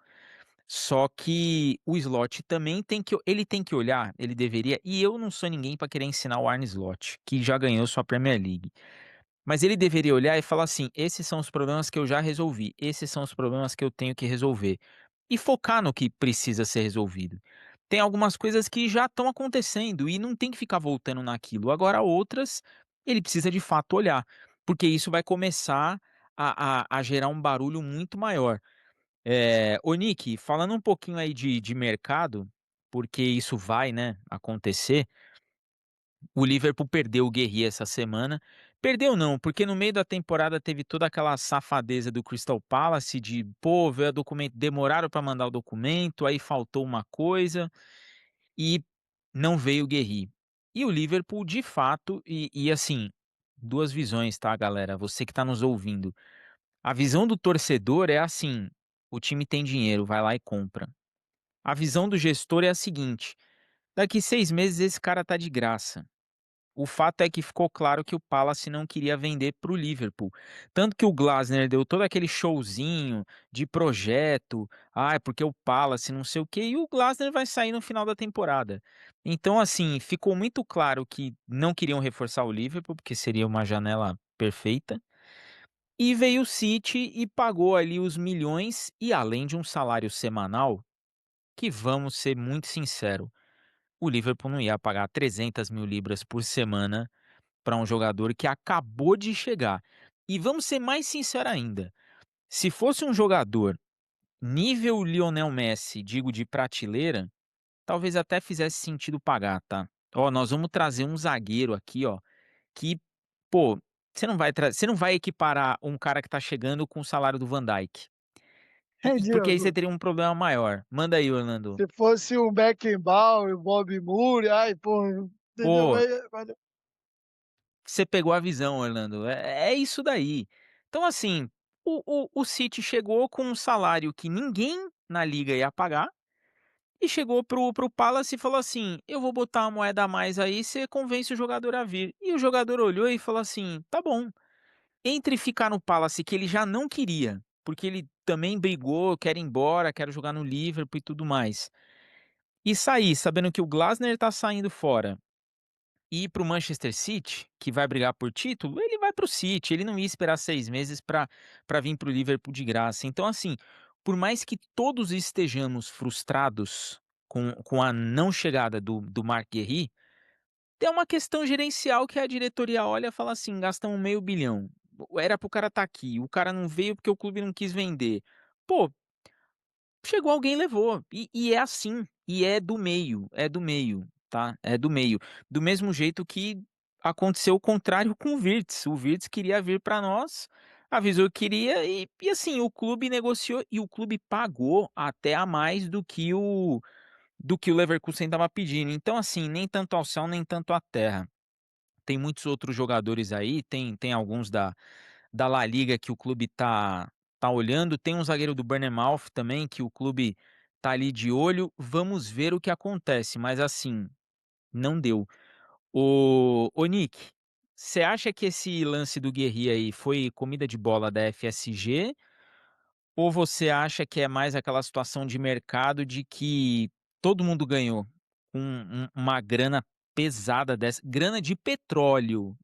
Só que o Slot também tem que olhar, ele deveria, e eu não sou ninguém para querer ensinar o Arne Slot, que já ganhou sua Premier League. Mas ele deveria olhar e falar assim: "Esses são os problemas que eu já resolvi, esses são os problemas que eu tenho que resolver", e focar no que precisa ser resolvido. Tem algumas coisas que já estão acontecendo e não tem que ficar voltando naquilo. Agora outras, ele precisa de fato olhar, porque isso vai começar a gerar um barulho muito maior. Ô Nick, falando um pouquinho aí de mercado, porque isso vai, né, acontecer, o Liverpool perdeu o Guerri essa semana. Perdeu não, porque no meio da temporada teve toda aquela safadeza do Crystal Palace de, pô, veio a documento, demoraram para mandar o documento, aí faltou uma coisa e não veio o Guerri. E o Liverpool de fato e assim, 2 visões, tá, galera, você que tá nos ouvindo. A visão do torcedor é assim: o time tem dinheiro, vai lá e compra. A visão do gestor é a seguinte: daqui 6 meses esse cara tá de graça. O fato é que ficou claro que o Palace não queria vender para o Liverpool. Tanto que o Glasner deu todo aquele showzinho de projeto, é porque o Palace não sei o quê, e o Glasner vai sair no final da temporada. Então, assim, ficou muito claro que não queriam reforçar o Liverpool, porque seria uma janela perfeita. E veio o City e pagou ali os milhões, e além de um salário semanal, que vamos ser muito sincero, o Liverpool não ia pagar 300.000 libras por semana para um jogador que acabou de chegar. E vamos ser mais sincero ainda, se fosse um jogador nível Lionel Messi, digo de prateleira, talvez até fizesse sentido pagar, tá. Ó, nós vamos trazer um zagueiro aqui, ó, que, pô, você não vai equiparar um cara que tá chegando com o salário do Van Dijk. E porque aí você Diego, teria um problema maior. Manda aí, Orlando. se fosse o Beckenbauer, o Bob Moore, ai, pô, entendeu? Pô, Mas você pegou a visão, Orlando. É isso daí. Então, assim, o City chegou com um salário que ninguém na liga ia pagar e chegou pro Palace e falou assim: "Eu vou botar uma moeda a mais aí, você convence o jogador a vir". E o jogador olhou e falou assim: "Tá bom". Entre ficar no Palace, que ele já não queria, porque ele também brigou: "Quero ir embora, quero jogar no Liverpool e tudo mais", e sair sabendo que o Glasner tá saindo fora e ir para o Manchester City, que vai brigar por título, ele vai para o City, ele não ia esperar 6 meses para vir para o Liverpool de graça. Então, assim, por mais que todos estejamos frustrados com a não chegada do Marc Guéhi, tem uma questão gerencial que a diretoria olha e fala assim: "Gastamos 500 milhão, era para o cara estar aqui, o cara não veio porque o clube não quis vender". Pô, chegou alguém e levou. E é assim, e é do meio, tá, é do meio. Do mesmo jeito que aconteceu o contrário com o Wirtz queria vir para nós, avisou que queria e assim, o clube negociou e o clube pagou até a mais do que o Leverkusen estava pedindo. Então assim, nem tanto ao céu, nem tanto à terra. Tem muitos outros jogadores aí, tem alguns da La Liga que o clube tá olhando, tem um zagueiro do Bournemouth também que o clube tá ali de olho, vamos ver o que acontece, mas assim, não deu. Ô Nick, você acha que esse lance do Guerri aí foi comida de bola da FSG ou você acha que é mais aquela situação de mercado de que todo mundo ganhou com uma grana pesada dessa, grana de petróleo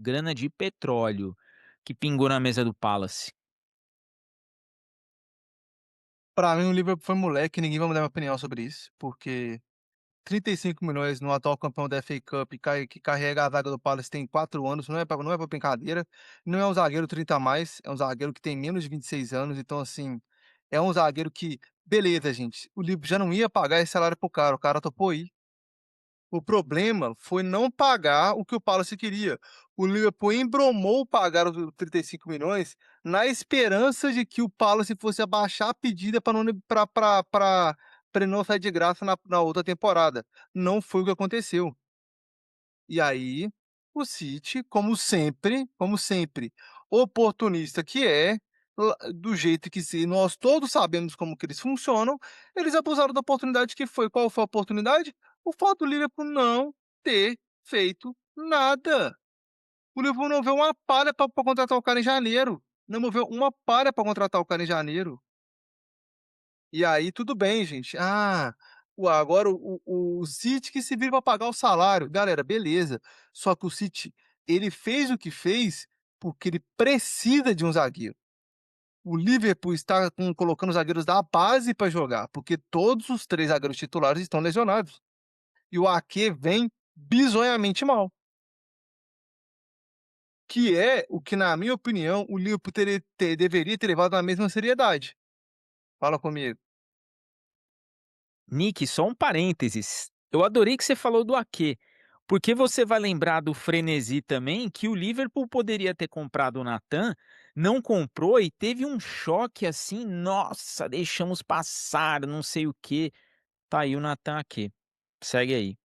que pingou na mesa do Palace? Pra mim, o Liverpool foi moleque, ninguém vai mudar minha opinião sobre isso, porque 35 milhões no atual campeão da FA Cup que carrega a zaga do Palace tem 4 anos, não é pra brincadeira. Não é um zagueiro 30 a mais, é um zagueiro que tem menos de 26 anos, então assim, é um zagueiro que beleza gente, o Liverpool já não ia pagar esse salário pro cara, o cara topou ir. O problema foi não pagar o que o Palace queria. O Liverpool embromou pagar os 35 milhões na esperança de que o Palace fosse abaixar a pedida para não pra ele não sair de graça na outra temporada. Não foi o que aconteceu. E aí, o City, como sempre, oportunista que é, do jeito que nós todos sabemos como que eles funcionam, eles abusaram da oportunidade que foi. Qual foi a oportunidade? O fato do Liverpool não ter feito nada. O Liverpool não moveu uma palha para contratar o cara em janeiro. Não moveu uma palha para contratar o cara em janeiro. E aí tudo bem, gente. Agora o City que se vira para pagar o salário. Galera, beleza. Só que o City, ele fez o que fez, porque ele precisa de um zagueiro. O Liverpool está colocando zagueiros da base para jogar, porque todos os 3 zagueiros titulares estão lesionados. E o Ake vem bizonhamente mal. Que é o que, na minha opinião, o Liverpool deveria ter levado na mesma seriedade. Fala comigo. Nick, só um parênteses. Eu adorei que você falou do Ake, porque você vai lembrar do frenesi também, que o Liverpool poderia ter comprado o Natan, não comprou e teve um choque assim, nossa, deixamos passar, não sei o quê. Tá aí o Natan Ake. Segue aí.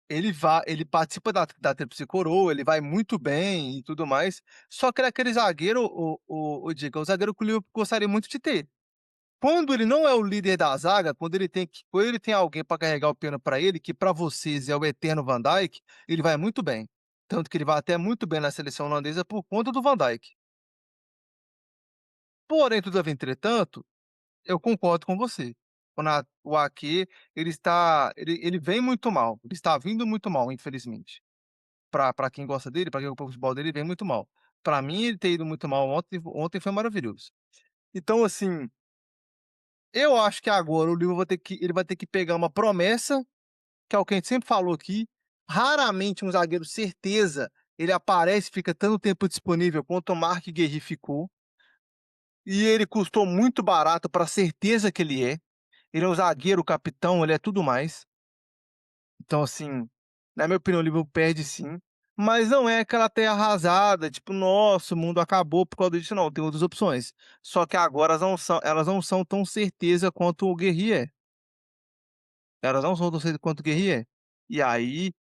Ele participa da tríplice coroa, ele vai muito bem e tudo mais, só que ele é aquele zagueiro, o Diego, é o zagueiro que o Liverpool gostaria muito de ter. Quando ele não é o líder da zaga, quando ele tem alguém para carregar o piano para ele, que para vocês é o eterno Van Dijk, ele vai muito bem. Tanto que ele vai até muito bem na seleção holandesa por conta do Van Dijk. Porém, todavia, entretanto, eu concordo com você. O Ake, ele vem muito mal, ele está vindo muito mal, infelizmente. Pra quem gosta dele, pra quem acompanha o futebol dele, vem muito mal. Pra mim, ele ter ido muito mal ontem foi maravilhoso. Então, assim, eu acho que agora o Liverpool ele vai ter que pegar uma promessa, que é o que a gente sempre falou aqui. Raramente um zagueiro certeza, ele aparece e fica tanto tempo disponível quanto o Marc Guéhi ficou. E ele custou muito barato pra certeza que ele é. Ele é um zagueiro, capitão, ele é tudo mais. Então, assim, na minha opinião, o Liverpool perde sim, mas não é aquela terra arrasada, tipo: "Nossa, o mundo acabou por causa disso", não, tem outras opções. Só que agora elas não são tão certeza quanto o Guerrier. Elas não são tão certeza quanto o Guerrier. E aí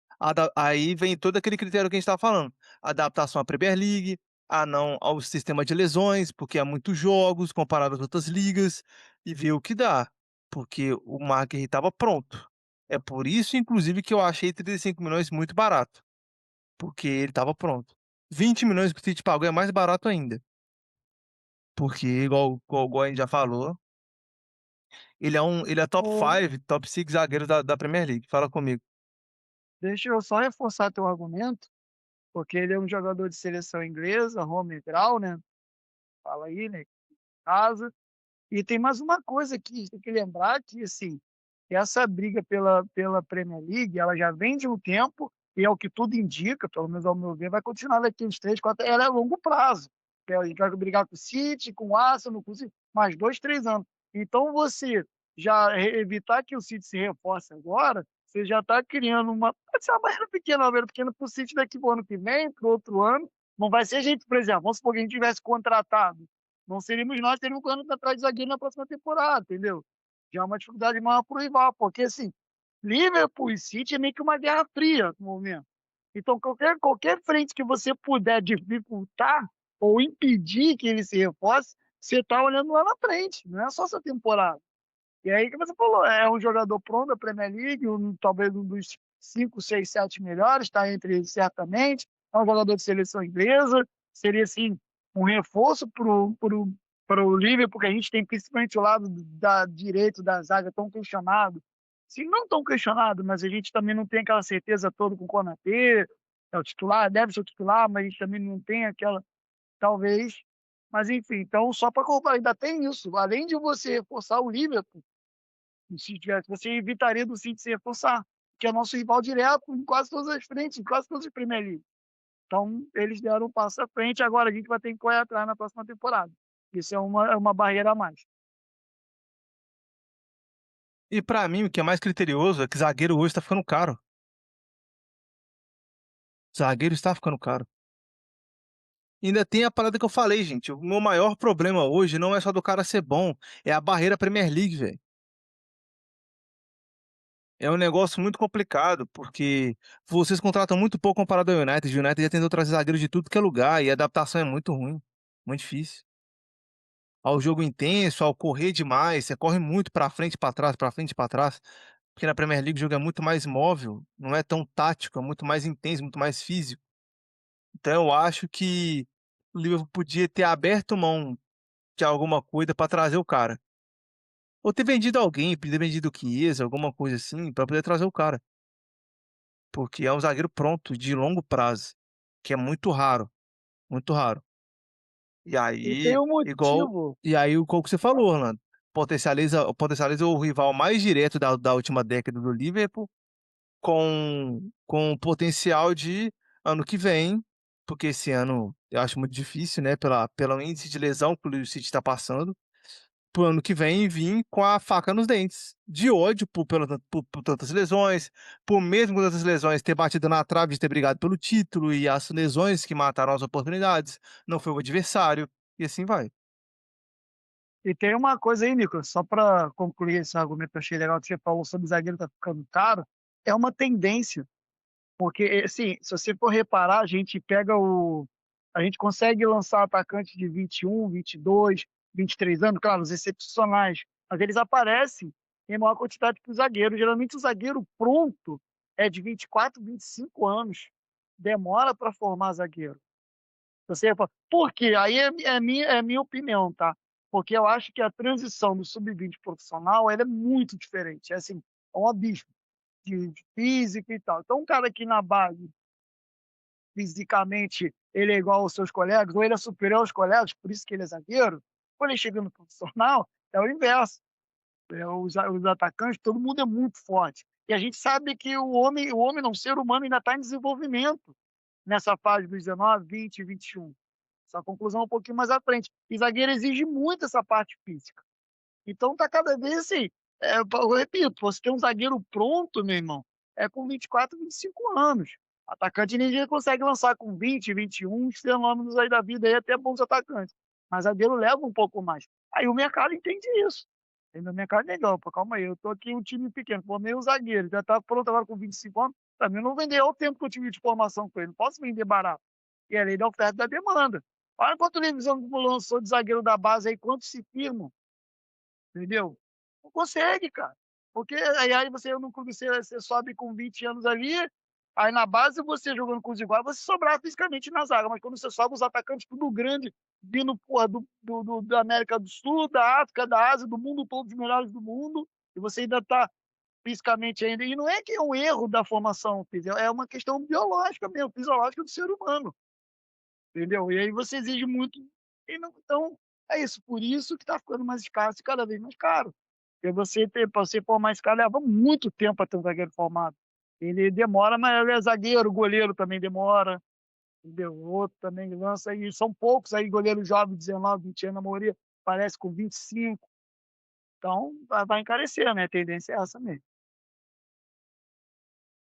vem todo aquele critério que a gente estava falando, adaptação à Premier League, não ao sistema de lesões, porque há muitos jogos comparado às outras ligas, e ver o que dá, porque o Marc Guéhi estava pronto. É por isso, inclusive, que eu achei 35 milhões muito barato, porque ele estava pronto. 20 milhões que o City pagou é mais barato ainda, porque igual a gente já falou, ele é top Ô, 5, top 6 zagueiro da Premier League. Fala comigo. deixa eu só reforçar teu argumento, porque ele é um jogador de seleção inglesa, home grau, né? Fala aí, né? Casa. E tem mais uma coisa que tem que lembrar que, assim, essa briga pela Premier League, ela já vem de um tempo e é o que tudo indica, pelo menos ao meu ver, vai continuar daqui uns 3, 4, ela é a longo prazo. A gente vai brigar com o City, com o Arsenal, com o City, mais 2, 3 anos. Então você já evitar que o City se reforce agora, você já está criando pode ser uma barreira pequena para o City daqui para o ano que vem, para o outro ano. Não vai ser a gente, por exemplo, vamos supor que a gente tivesse contratado, não seríamos nós, teríamos um ano atrás de zagueiro na próxima temporada, entendeu? Já é uma dificuldade maior para o rival, porque assim, Liverpool e City é meio que uma guerra fria no momento. Então, qualquer frente que você puder dificultar ou impedir que ele se reforce, você está olhando lá na frente, não é só essa temporada. E aí, que você falou, é um jogador pronto da Premier League, talvez um dos 5, 6, 7 melhores, está entre eles certamente. É um jogador de seleção inglesa, seria assim um reforço para o Liverpool, porque a gente tem principalmente o lado da direito da zaga tão questionado. Sim, não tão questionado, mas a gente também não tem aquela certeza toda com o Konaté, é o titular, deve ser o titular, mas a gente também não tem aquela, talvez. Mas enfim, então só para comparar, ainda tem isso. Além de você reforçar o Liverpool, se tivesse, você evitaria do City se reforçar, que é nosso rival direto em quase todas as frentes, em quase todas as Premier League. Então, eles deram um passo à frente, agora a gente vai ter que correr atrás na próxima temporada. Isso é uma barreira a mais. E pra mim, o que é mais criterioso é que zagueiro hoje tá ficando caro. Zagueiro está ficando caro. Ainda tem a parada que eu falei, gente, o meu maior problema hoje não é só do cara ser bom, é a barreira Premier League, velho. É um negócio muito complicado, porque vocês contratam muito pouco comparado ao United. O United já tentou trazer zagueiro de tudo que é lugar e a adaptação é muito ruim, muito difícil. Ao jogo intenso, ao correr demais, você corre muito pra frente, pra trás, pra frente, pra trás, porque na Premier League o jogo é muito mais móvel, não é tão tático, é muito mais intenso, muito mais físico. Então eu acho que o Liverpool podia ter aberto mão de alguma coisa pra trazer o cara. Ou ter vendido alguém, ter vendido o Chiesa, alguma coisa assim, pra poder trazer o cara. Porque é um zagueiro pronto, de longo prazo, que é muito raro, muito raro. E E tem aí, um igual motivo. o que você falou, Orlando, potencializa o rival mais direto da última década do Liverpool, com potencial de ano que vem, porque esse ano eu acho muito difícil, né, pelo índice de lesão que o City está passando, para o ano que vem vir com a faca nos dentes, de ódio por tantas lesões, por mesmo com tantas lesões ter batido na trave de ter brigado pelo título, e as lesões que mataram as oportunidades, não foi o adversário, e assim vai. E tem uma coisa aí, Nicolas, só para concluir esse argumento que eu achei legal que você falou sobre o zagueiro tá ficando caro, é uma tendência. Porque, assim, se você for reparar, a gente consegue lançar atacantes de 21, 22, 23 anos, claro, os excepcionais, mas eles aparecem em maior quantidade que o zagueiro. Geralmente o zagueiro pronto é de 24, 25 anos. Demora para formar zagueiro. Você fala, por quê? Aí é minha opinião, tá? Porque eu acho que a transição do sub-20 profissional, ela é muito diferente. É assim, é um abismo de física e tal. Então, um cara aqui na base, fisicamente, ele é igual aos seus colegas, ou ele é superior aos colegas, por isso que ele é zagueiro. Quando ele chega no profissional, é o inverso. Os atacantes, todo mundo é muito forte. E a gente sabe que o homem não, o ser humano ainda está em desenvolvimento nessa fase dos 19, 20 e 21. Essa conclusão é um pouquinho mais à frente. E zagueiro exige muito essa parte física. Então tá cada vez assim, eu repito, você tem um zagueiro pronto, meu irmão, é com 24, 25 anos. Atacante ninguém consegue lançar com 20, 21, os fenômenos aí da vida aí, até bons atacantes. Mas zagueiro leva um pouco mais. Aí o mercado entende isso. Entendeu? O mercado é legal, pô, calma aí, eu tô aqui um time pequeno, formei um zagueiro, já tá pronto agora com 25 anos, também não vender ao tempo que eu tive de formação com ele, não posso vender barato. E é a lei da oferta e da demanda. Olha quanto televisão lançou de zagueiro da base aí, quantos se firmam. Entendeu? Não consegue, cara. Porque aí você no clube você sobe com 20 anos ali, aí na base você jogando com os iguais, você sobrar fisicamente na zaga, mas quando você sobe os atacantes tudo grande, vindo, porra, da América do Sul, da África, da Ásia, do mundo todo, os melhores do mundo, e você ainda tá fisicamente ainda, e não é que é um erro da formação física, é uma questão biológica mesmo, fisiológica do ser humano, entendeu? E aí você exige muito, e não, então é isso, por isso que tá ficando mais escasso e cada vez mais caro. Porque para você formar esse cara leva muito tempo para ter um zagueiro formado. Ele demora, mas ele é zagueiro, goleiro também demora, entendeu? O outro também lança aí, são poucos aí, goleiro jovem, 19, 20 anos, a maioria parece com 25. Então vai encarecer, né? A tendência é essa mesmo.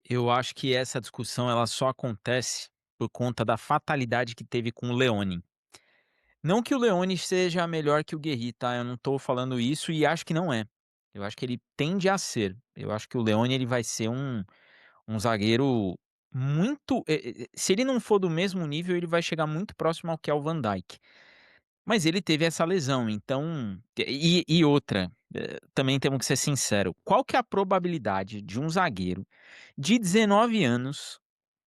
Eu acho que essa discussão ela só acontece por conta da fatalidade que teve com o Leone. Não que o Leone seja melhor que o Guerri, tá, eu não tô falando isso e acho que não é. Eu acho que ele tende a ser. Eu acho que o Leone ele vai ser um zagueiro muito se ele não for do mesmo nível, ele vai chegar muito próximo ao que é o Van Dijk. Mas ele teve essa lesão, então e outra, também temos que ser sincero, qual que é a probabilidade de um zagueiro de 19 anos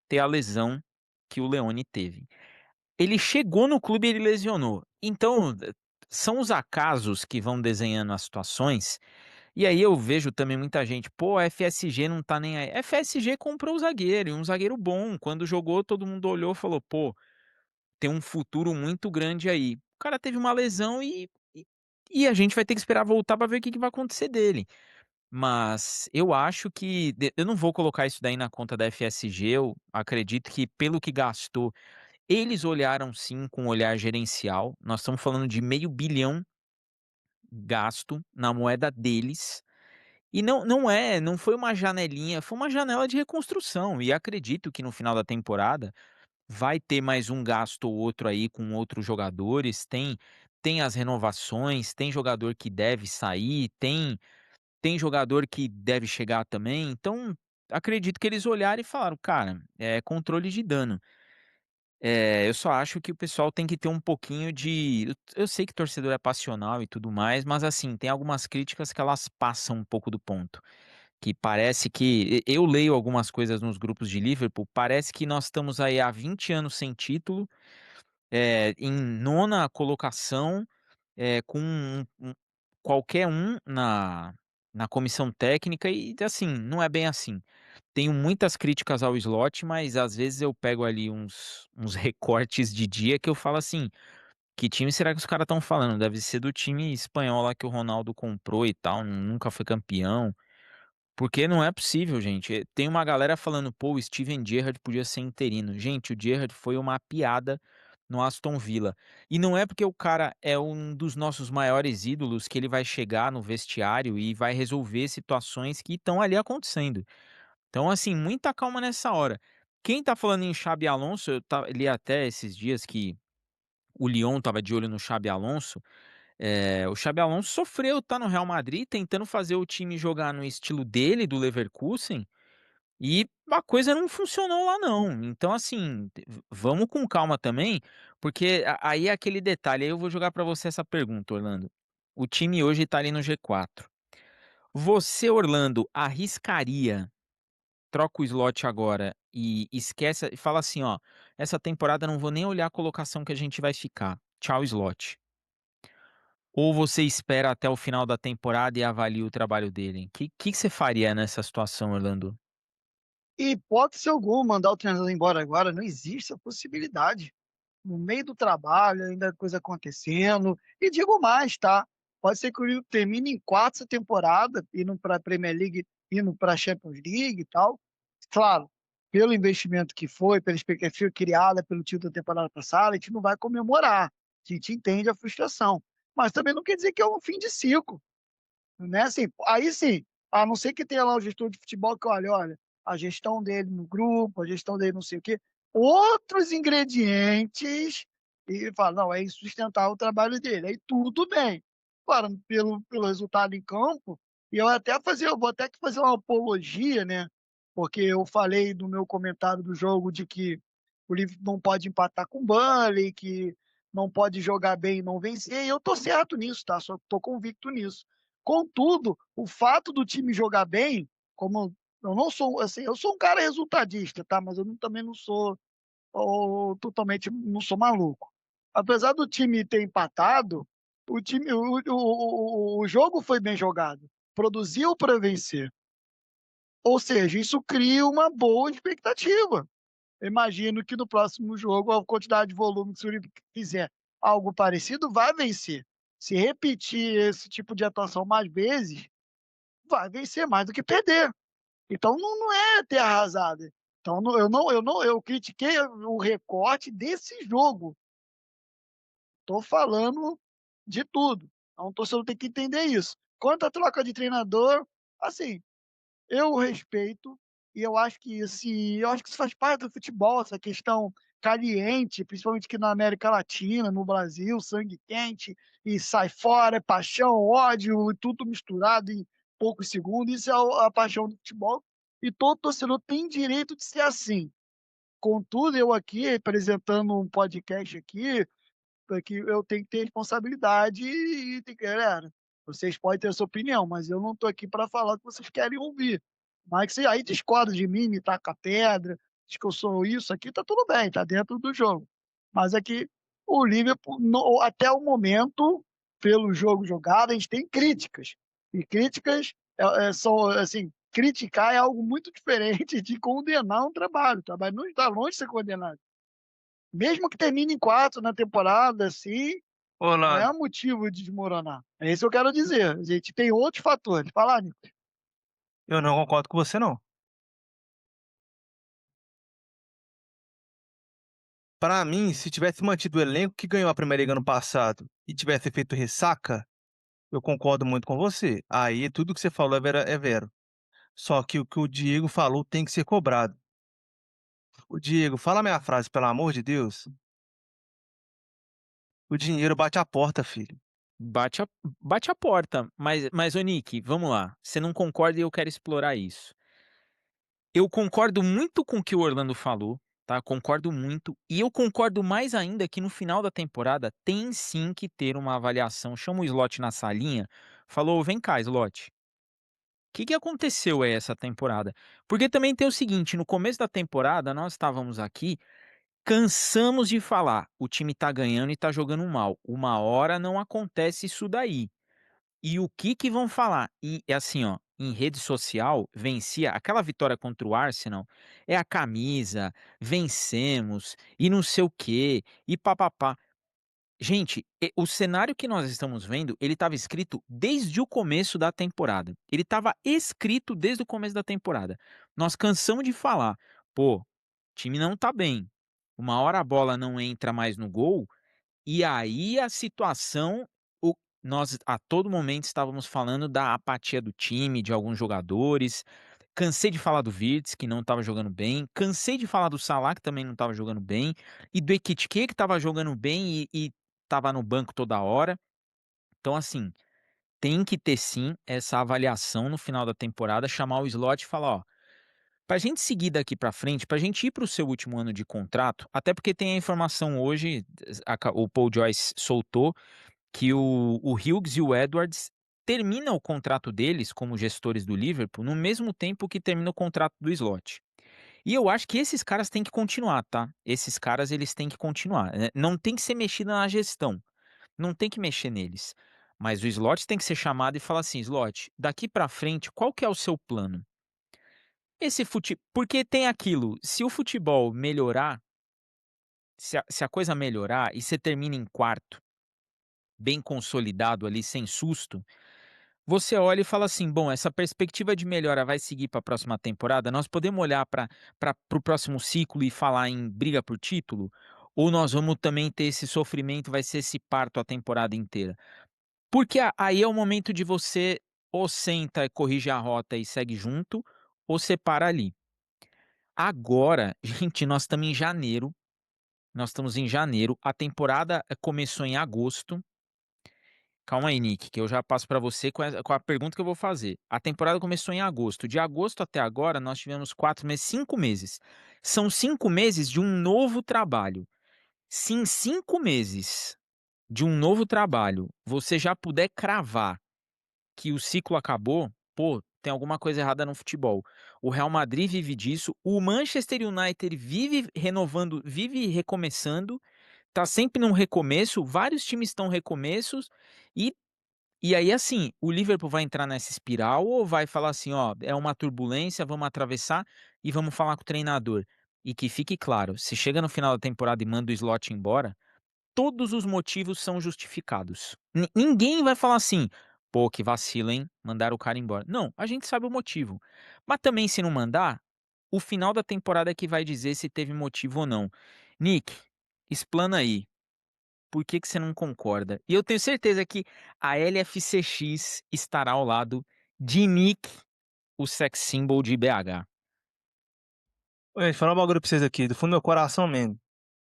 ter a lesão que o Leone teve? Ele chegou no clube e ele lesionou. Então, são os acasos que vão desenhando as situações, e aí eu vejo também muita gente: "Pô, a FSG não tá nem aí". A FSG comprou o zagueiro, e um zagueiro bom, quando jogou todo mundo olhou e falou: "Pô, tem um futuro muito grande aí". O cara teve uma lesão e a gente vai ter que esperar voltar para ver o que que vai acontecer dele. Mas eu acho que eu não vou colocar isso daí na conta da FSG, eu acredito que pelo que gastou, eles olharam sim com um olhar gerencial, nós estamos falando de 500 milhão gasto na moeda deles, e não foi uma janelinha, foi uma janela de reconstrução, e acredito que no final da temporada vai ter mais um gasto ou outro aí com outros jogadores, tem as renovações, tem jogador que deve sair, tem jogador que deve chegar também, então acredito que eles olharam e falaram: "Cara, é controle de dano". Eu só acho que o pessoal tem que ter um pouquinho de eu sei que torcedor é passional e tudo mais, mas assim, tem algumas críticas que elas passam um pouco do ponto, que parece que eu leio algumas coisas nos grupos de Liverpool, parece que nós estamos aí há 20 anos sem título, em nona colocação, com qualquer um na comissão técnica e, assim, não é bem assim. Tenho muitas críticas ao Slot, mas às vezes eu pego ali uns recortes de dia que eu falo assim: "Que time será que os caras estão falando? Deve ser do time espanhol lá que o Ronaldo comprou e tal, nunca foi campeão". Porque não é possível, gente. Tem uma galera falando: "Pô, o Steven Gerrard podia ser interino". Gente, o Gerrard foi uma piada no Aston Villa. E não é porque o cara é um dos nossos maiores ídolos que ele vai chegar no vestiário e vai resolver situações que estão ali acontecendo. Então, assim, muita calma nessa hora. Quem tá falando em Xabi Alonso, li até esses dias que o Lyon estava de olho no Xabi Alonso. O Xabi Alonso sofreu, tá no Real Madrid, tentando fazer o time jogar no estilo dele, do Leverkusen, e a coisa não funcionou lá não. Então, assim, vamos com calma também, porque aí é aquele detalhe, aí eu vou jogar pra você essa pergunta, Orlando. O time hoje tá ali no G4. Você, Orlando, arriscaria, troca o slot agora e esquece e fala assim: "Ó, essa temporada não vou nem olhar a colocação que a gente vai ficar. Tchau slot". Ou você espera até o final da temporada e avalia o trabalho dele? Que você faria nessa situação, Orlando? Hipótese alguma, mandar o treinador embora agora, não existe essa possibilidade. No meio do trabalho, ainda coisa acontecendo. E digo mais, tá? Pode ser que o Liverpool termine em quarto essa temporada, indo para a Premier League, indo para a Champions League e tal. Claro, pelo investimento que foi, pela expectativa criada pelo título da temporada passada, a gente não vai comemorar. A gente entende a frustração. Mas também não quer dizer que é um fim de ciclo. Né, assim, aí sim, a não ser que tenha lá o gestor de futebol que olha, a gestão dele no grupo, a gestão dele não sei o quê, outros ingredientes, e fala: "Não, é insustentável o trabalho dele", aí tudo bem. Agora, pelo resultado em campo, e eu vou até que fazer uma apologia, né, porque eu falei no meu comentário do jogo de que o Liverpool não pode empatar com o Burnley, que não pode jogar bem e não vencer, e eu tô certo nisso, tá, só tô convicto nisso. Contudo, o fato do time jogar bem, como eu não sou assim, eu sou um cara resultadista, tá, mas eu também não sou totalmente não sou maluco. Apesar do time ter empatado, o jogo foi bem jogado, produziu para vencer, ou seja, isso cria uma boa expectativa. Eu imagino que no próximo jogo a quantidade de volume que se o Olímpico fizer algo parecido, vai vencer. Se repetir esse tipo de atuação mais vezes, vai vencer mais do que perder. Então não é ter arrasado. Então eu critiquei o recorte desse jogo. Tô falando de tudo. Então o torcedor tem que entender isso. Quanto à troca de treinador, assim, eu respeito e eu acho que isso faz parte do futebol, essa questão caliente, principalmente aqui na América Latina, no Brasil, sangue quente e sai fora, é paixão, ódio e tudo misturado em poucos segundos. Isso é a paixão do futebol e todo torcedor tem direito de ser assim. Contudo, eu aqui representando um podcast aqui, eu tenho que ter responsabilidade e tem que galera Vocês podem ter a sua opinião, mas eu não estou aqui para falar o que vocês querem ouvir. Mas que você aí discorda de mim, me taca pedra, diz que eu sou isso aqui, tá tudo bem, tá dentro do jogo. Mas é que o Liverpool, até o momento, pelo jogo jogado, a gente tem críticas. E críticas são, assim, criticar é algo muito diferente de condenar um trabalho. O trabalho não está longe de ser condenado. Mesmo que termine em 4 na temporada, assim, Ô, não é Nando, motivo de desmoronar. É isso que eu quero dizer. A gente tem outros fatores. Fala, Nico. eu não concordo com você não. Pra mim, se tivesse mantido o elenco que ganhou a Primeira Liga ano passado e tivesse feito ressaca, eu concordo muito com você. Aí tudo que você falou é vero. Só que o que o Diego falou tem que ser cobrado. O Diego, fala a minha frase, pelo amor de Deus. O dinheiro bate a porta, filho. Bate a bate a porta, mas ô Nick, vamos lá, você não concorda e eu quero explorar isso. Eu concordo muito com o que o Orlando falou, tá, concordo muito, e eu concordo mais ainda que no final da temporada tem sim que ter uma avaliação, chama o Slot na salinha, falou: "Vem cá Slot, o que que aconteceu aí essa temporada?" Porque também tem o seguinte, no começo da temporada nós estávamos aqui, cansamos de falar: "O time tá ganhando e tá jogando mal, uma hora não acontece isso daí." E o que que vão falar? E é assim, ó, em rede social, vencia aquela vitória contra o Arsenal, é a camisa, vencemos, e não sei o quê, e pá-pá-pá. Gente, o cenário que nós estamos vendo, ele estava escrito desde o começo da temporada. Ele estava escrito desde o começo da temporada. Nós cansamos de falar: "Pô, o time não tá bem, uma hora a bola não entra mais no gol, e aí a situação, o nós a todo momento estávamos falando da apatia do time, de alguns jogadores. Cansei de falar do Wirtz, que não estava jogando bem, cansei de falar do Salah, que também não estava jogando bem, e do Ekitike, que estava jogando bem e estava no banco toda hora. Então, assim, tem que ter sim essa avaliação no final da temporada, chamar o slot e falar: "Ó, pra gente seguir daqui pra frente, pra gente ir para o seu último ano de contrato", até porque tem a informação hoje, o Paul Joyce soltou que o Hughes e o Edwards terminam o contrato deles como gestores do Liverpool no mesmo tempo que termina o contrato do Slot. E eu acho que esses caras têm que continuar, tá? Esses caras eles têm que continuar, não tem que ser mexida na gestão, não tem que mexer neles. Mas o Slot tem que ser chamado e falar assim: "Slot, daqui pra frente qual que é o seu plano?" Porque tem aquilo, se o futebol melhorar, se a coisa melhorar e você termina em quarto, bem consolidado ali, sem susto, você olha e fala assim: "Bom, essa perspectiva de melhora vai seguir para a próxima temporada? Nós podemos olhar para o próximo ciclo e falar em briga por título? Ou nós vamos também ter esse sofrimento, vai ser esse parto a temporada inteira?" Porque aí é o momento de você ou senta, corrige a rota e segue junto, ou você para ali. Agora, gente, nós estamos em janeiro, a temporada, começou em agosto. Calma aí, Nick, que eu já passo para você com a pergunta que eu vou fazer. A temporada começou em agosto. De agosto até agora, nós tivemos 4 meses, 5 meses. São 5 meses de um novo trabalho. Se em 5 meses de um novo trabalho você já puder cravar que o ciclo acabou, pô, tem alguma coisa errada no futebol. O Real Madrid vive disso, o Manchester United vive renovando, vive recomeçando, tá sempre num recomeço, vários times estão recomeços e e aí, assim, o Liverpool vai entrar nessa espiral ou vai falar assim: "Ó, é uma turbulência, vamos atravessar e vamos falar com o treinador." E que fique claro, se chega no final da temporada e manda o Slot embora, todos os motivos são justificados. Ninguém vai falar assim: "Pô, que vacilo, hein, mandaram o cara embora." Não, a gente sabe o motivo. Mas também se não mandar, o final da temporada é que vai dizer se teve motivo ou não. Nick, explana aí. Por que que você não concorda? E eu tenho certeza que a LFCX estará ao lado de Nick, o sex symbol de BH. Gente, falar um bagulho pra vocês aqui, do fundo do meu coração mesmo.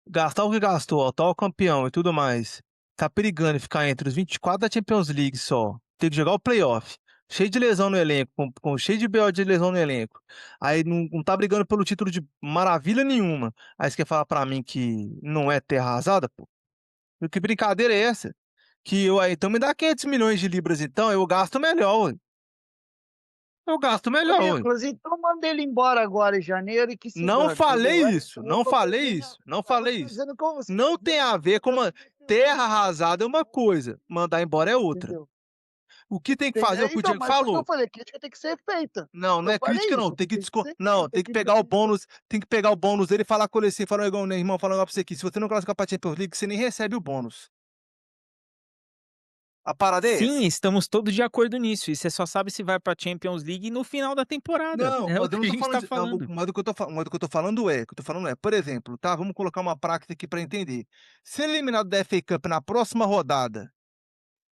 Gastar o que gastou, atual campeão e tudo mais, tá perigando em ficar entre os 24 da Champions League só. Ter que jogar o playoff. Cheio de lesão no elenco, cheio de BO de lesão no elenco. Aí não tá brigando pelo título de maravilha nenhuma. Aí você quer falar pra mim que não é terra arrasada, pô? Que brincadeira é essa? Que eu aí então me dá 500 milhões de libras então, eu gasto melhor, ué. Eu gasto Ô melhor, ué. Nicolas, então manda ele embora agora em janeiro e que se Não dane, falei entendeu? isso, Eu não tô falei fazendo isso, não eu falei tô isso. dizendo com você, Não tem entendeu? a ver com Eu uma sei que você terra arrasada é uma coisa, mandar embora é outra. entendeu? O que tem que Tem fazer é o que o então, Diego mas foi o que eu falou. falei, a crítica tem que ser feita. Não, não Eu é falei crítica não, isso, tem que tem que discor ser não, feita, tem que pegar o bônus dele e falar com ele assim, falar: "Igual, meu irmão, falar um negócio pra você aqui, se você não classificar pra Champions League, você nem recebe o bônus". A parada é Sim, essa. estamos todos de acordo nisso, e você só sabe se vai pra Champions League no final da temporada, Não, é o mas eu não que a tô gente falando tá de não, falando. mas o que eu tô falando é, por exemplo, tá, vamos colocar uma prática aqui pra entender. Ser eliminado da FA Cup na próxima rodada.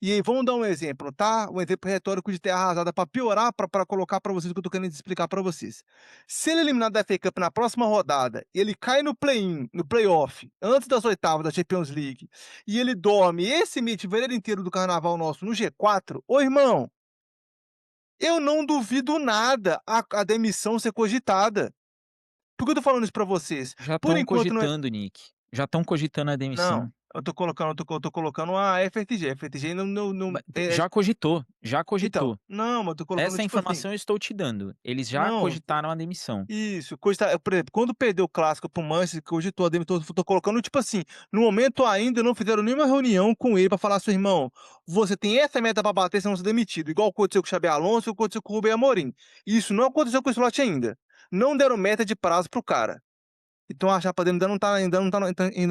E aí, vamos dar um exemplo, tá? Um exemplo retórico de terra arrasada para piorar, para colocar para vocês o que eu tô querendo explicar para vocês. Se ele é eliminado da FA Cup na próxima rodada, ele cai no play-in, no play-off, antes das oitavas da Champions League, e ele dorme esse mês de fevereiro inteiro do carnaval nosso no G4, ô irmão, eu não duvido nada a demissão ser cogitada. Por que eu tô falando isso para vocês? Já Por estão enquanto não é. cogitando, Nick, já estão cogitando a Não, demissão. eu tô colocando a FRTG. A FRTG Ma é. já Então, cogitou. não, mas eu tô colocando Essa tipo assim. informação eu estou te dando, eles já Não, cogitaram a demissão. isso, por exemplo, quando perdeu o clássico pro Manchester, que hoje tô colocando, tipo assim, no momento ainda não fizeram nenhuma reunião com ele pra falar assim: "Irmão, você tem essa meta pra bater, senão você é demitido", igual aconteceu com o Xabi Alonso, aconteceu com o Rubem Amorim. Isso não aconteceu com o Slot ainda. Não deram meta de prazo pro cara. Então a chapa dele ainda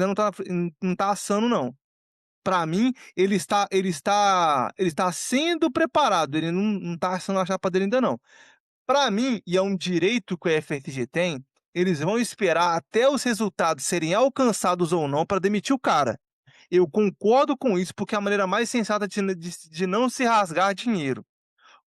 não tá assando não. Pra mim, ele está sendo preparado, ele não tá assando a chapa dele ainda não. Para mim, e é um direito que o FSG tem, eles vão esperar até os resultados serem alcançados ou não para demitir o cara. Eu concordo com isso, porque é a maneira mais sensata de não se rasgar dinheiro.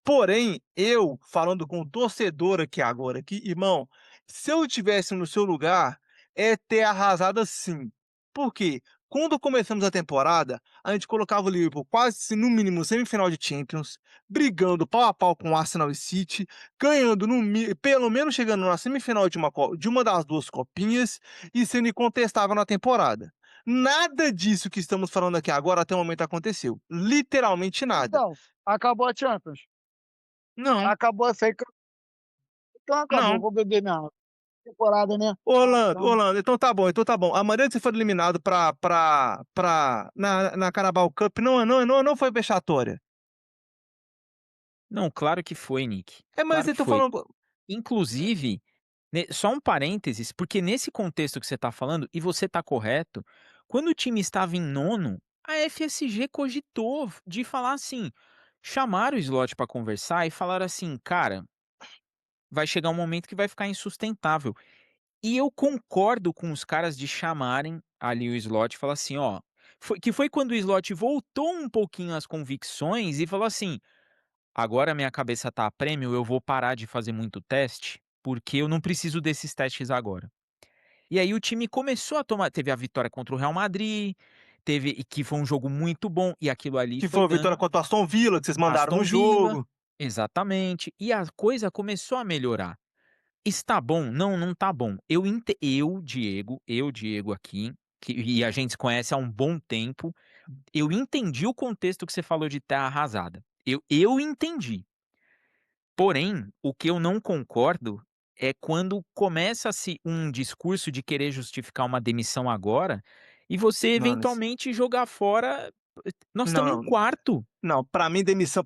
Porém, eu, falando com o torcedor aqui agora, aqui, irmão, se eu tivesse no seu lugar, é ter arrasado sim. Por quê? Quando começamos a temporada, a gente colocava o Liverpool quase, no mínimo, semifinal de Champions, brigando pau a pau com o Arsenal e City, ganhando pelo menos chegando na semifinal de uma das duas copinhas e sendo incontestável na temporada. Nada disso que estamos falando aqui agora até o momento aconteceu. Literalmente nada. Então, acabou a Champions, Não, acabou a FA Cup, então acabou, não. vou beber minha água. Temporada, né. Então Orlando, então tá bom. A maneira que você foi eliminado na Carabao Cup não foi vexatória. Não, claro que foi, Nick, É, mas claro eu que tô foi. falando. Inclusive, só um parênteses, porque nesse contexto que você está falando, e você está correto, quando o time estava em nono, a FSG cogitou de falar assim, chamaram o Slot para conversar e falaram assim: "Cara, vai chegar um momento que vai ficar insustentável". E eu concordo com os caras de chamarem ali o Slot e falar assim: "Ó", foi quando o Slot voltou um pouquinho às convicções e falou assim: "Agora minha cabeça tá a prêmio, eu vou parar de fazer muito teste, porque eu não preciso desses testes agora". E aí o time começou a tomar, teve a vitória contra o Real Madrid, teve, e que foi um jogo muito bom, e aquilo ali Que foi foi a vitória dando contra o Aston Villa, que vocês mandaram no Aston Villa, jogo. exatamente, e a coisa começou a melhorar. Está bom? Não, não tá bom. Eu, Diego aqui, e a gente se conhece há um bom tempo, eu entendi o contexto que você falou de terra arrasada. Eu entendi. Porém, o que eu não concordo é quando começa-se um discurso de querer justificar uma demissão agora, e você Não, eventualmente jogar fora, nós estamos em não, quarto. não, pra mim demissão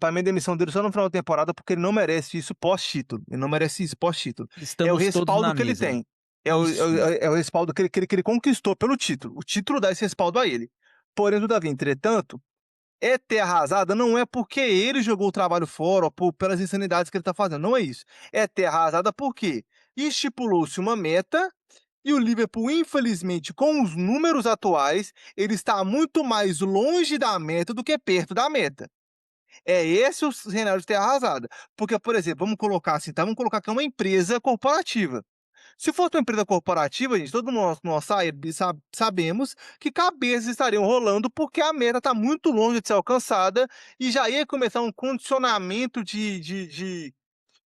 dele só no final da temporada, porque ele não merece isso pós-título. Ele não merece isso pós-título. É o Estamos todos respaldo na que ele mesa. tem. Isso. É o respaldo que ele conquistou pelo título. O título dá esse respaldo a ele. Porém, todavia, entretanto, é ter arrasada não é porque ele jogou o trabalho fora ou pelas insanidades que ele está fazendo, não é isso. É ter arrasada porque estipulou-se uma meta e o Liverpool, infelizmente, com os números atuais, ele está muito mais longe da meta do que perto da meta. É esse o cenário de ter arrasada. Porque, por exemplo, vamos colocar assim, tá? Vamos colocar que é uma empresa corporativa. Se fosse uma empresa corporativa, gente, todo nós sabemos que cabeças estariam rolando porque a meta está muito longe de ser alcançada e já ia começar um condicionamento de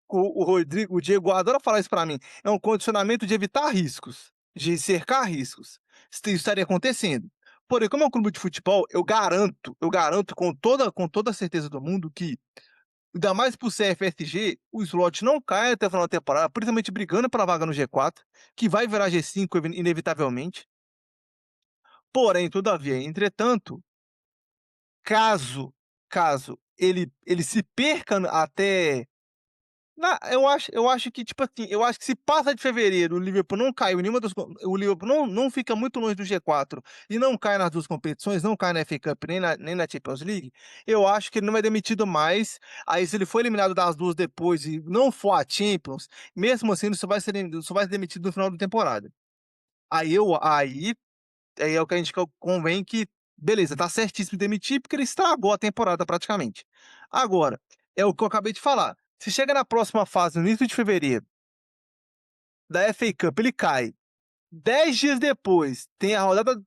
o Diego adora falar isso para mim, é um condicionamento de evitar riscos, de cercar riscos. Isso estaria acontecendo. porém, como é um clube de futebol, eu garanto com toda a certeza do mundo que, ainda mais pro CFSG, o slot não cai até o final da temporada, principalmente brigando pela vaga no G4, que vai virar G5 inevitavelmente. Porém, todavia, entretanto, caso ele se perca até eu acho que, tipo assim, eu acho que se passa de fevereiro, o Liverpool não caiu em nenhuma das co o Liverpool não fica muito longe do G4 e não cai nas 2 competições, não cai na FA Cup nem na Champions League, eu acho que ele não é demitido mais. Aí, se ele for eliminado das 2 depois e não for a Champions, mesmo assim ele só vai ser demitido no final da temporada. Aí é o que a gente convém que, beleza, tá certíssimo demitir, porque ele estragou a temporada praticamente. Agora, é o que eu acabei de falar, se chega na próxima fase, no início de fevereiro, da FA Cup, ele cai, 10 dias depois tem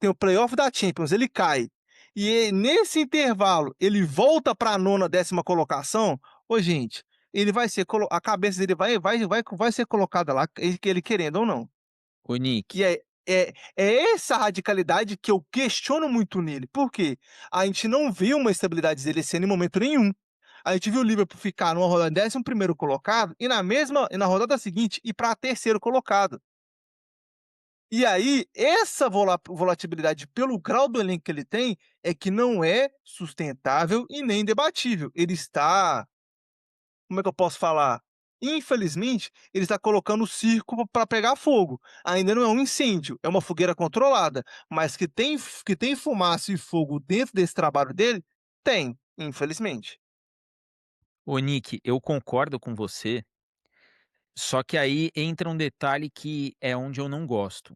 o playoff da Champions, ele cai, e nesse intervalo ele volta para a nona, décima colocação, ô gente, ele vai ser a cabeça dele vai ser colocada lá, ele querendo ou não. Ô Nick, E é essa radicalidade que eu questiono muito nele. Por quê? A gente não viu uma estabilidade dele esse ano em momento nenhum. A gente viu o Liverpool ficar numa rodada 11º colocado e na rodada seguinte ir para terceiro colocado. E aí, essa volatilidade pelo grau do elenco que ele tem, é que não é sustentável e nem debatível. Ele está, como é que eu posso falar? Infelizmente, ele está colocando o circo para pegar fogo. Ainda não é um incêndio, é uma fogueira controlada, mas que tem fumaça e fogo dentro desse trabalho dele, tem, infelizmente. ô Nick, eu concordo com você. Só que aí entra um detalhe que é onde eu não gosto.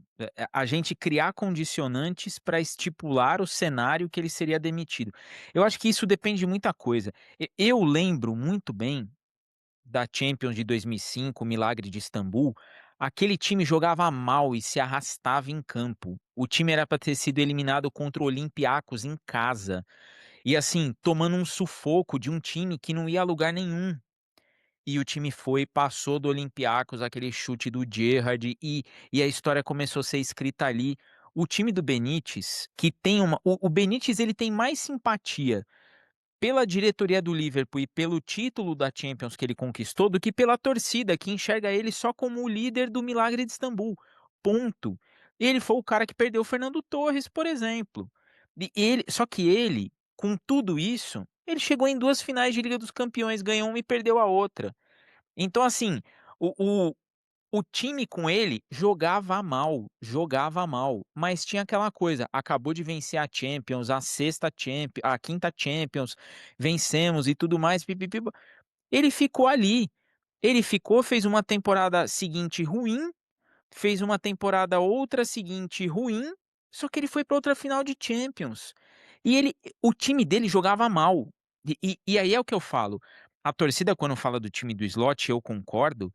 A gente criar condicionantes para estipular o cenário que ele seria demitido. Eu acho que isso depende de muita coisa. Eu lembro muito bem da Champions de 2005, o Milagre de Istambul. Aquele time jogava mal e se arrastava em campo. O time era para ter sido eliminado contra o Olympiacos em casa. E assim, tomando um sufoco de um time que não ia a lugar nenhum. E o time foi, passou do Olympiacos, aquele chute do Gerrard, e a história começou a ser escrita ali. O time do Benítez, que tem uma. O Benítez ele tem mais simpatia pela diretoria do Liverpool e pelo título da Champions que ele conquistou do que pela torcida, que enxerga ele só como o líder do Milagre de Istambul. Ponto. Ele foi o cara que perdeu o Fernando Torres, por exemplo. Só que ele, com tudo isso, ele chegou em 2 finais de Liga dos Campeões, ganhou uma e perdeu a outra. Então, assim, o, o, o time com ele jogava mal, mas tinha aquela coisa, acabou de vencer a Champions, a quinta Champions, vencemos e tudo mais, pipipi. Ele ficou ali, ele ficou, fez uma temporada seguinte ruim, fez uma temporada outra seguinte ruim, só que ele foi para outra final de Champions. E o time dele jogava mal. E aí é o que eu falo. A torcida, quando fala do time do slot, eu concordo.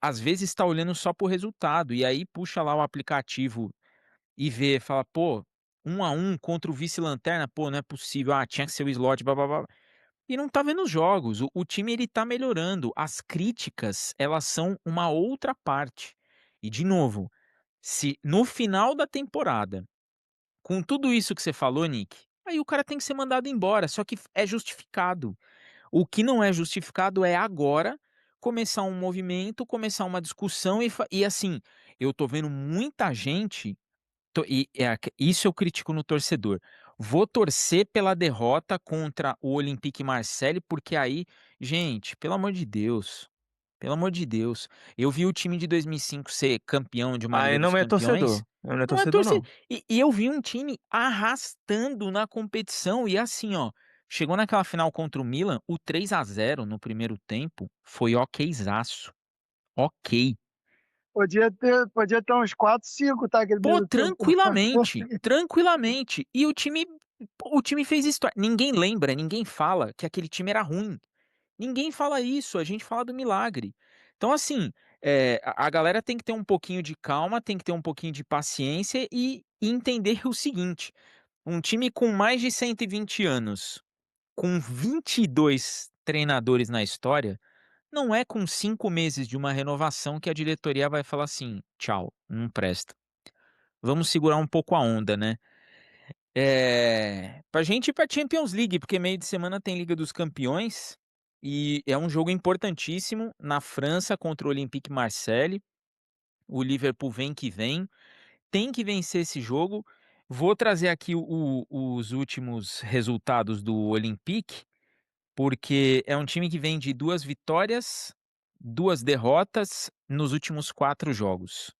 Às vezes está olhando só pro resultado. E aí puxa lá o aplicativo e vê, fala, pô, 1-1 contra o vice-lanterna, pô, não é possível. Ah, tinha que ser o slot, blá blá blá. E não tá vendo os jogos. O time ele tá melhorando. As críticas, elas são uma outra parte. E de novo, se no final da temporada, com tudo isso que você falou, Nick, aí o cara tem que ser mandado embora, só que é justificado. O que não é justificado é agora começar um movimento, começar uma discussão e assim, eu tô vendo muita gente isso eu critico no torcedor. Vou torcer pela derrota contra o Olympique Marseille, porque aí, gente, pelo amor de Deus, eu vi o time de 2005 ser campeão de uma Liga Aí dos não é Campeões, torcedor, aí não é não é torcedor torcer. não. E eu vi um time arrastando na competição e assim, ó, chegou naquela final contra o Milan, o 3-0 no primeiro tempo foi okzaço, ok. Podia ter uns 4, 5, tá? Aquele Pô, primeiro tempo. tranquilamente, tranquilamente. E o time fez história. Ninguém lembra, ninguém fala que aquele time era ruim. Ninguém fala isso, a gente fala do milagre. Então, assim, a galera tem que ter um pouquinho de calma, tem que ter um pouquinho de paciência e entender o seguinte: um time com mais de 120 anos, com 22 treinadores na história, não é com 5 meses de uma renovação que a diretoria vai falar assim: tchau, não presta. Vamos segurar um pouco a onda, né? Pra gente ir pra Champions League, porque meio de semana tem Liga dos Campeões, e é um jogo importantíssimo na França contra o Olympique Marseille. O Liverpool vem que vem, tem que vencer esse jogo. Vou trazer aqui os últimos resultados do Olympique, porque é um time que vem de 2 vitórias, 2 derrotas nos últimos 4 jogos.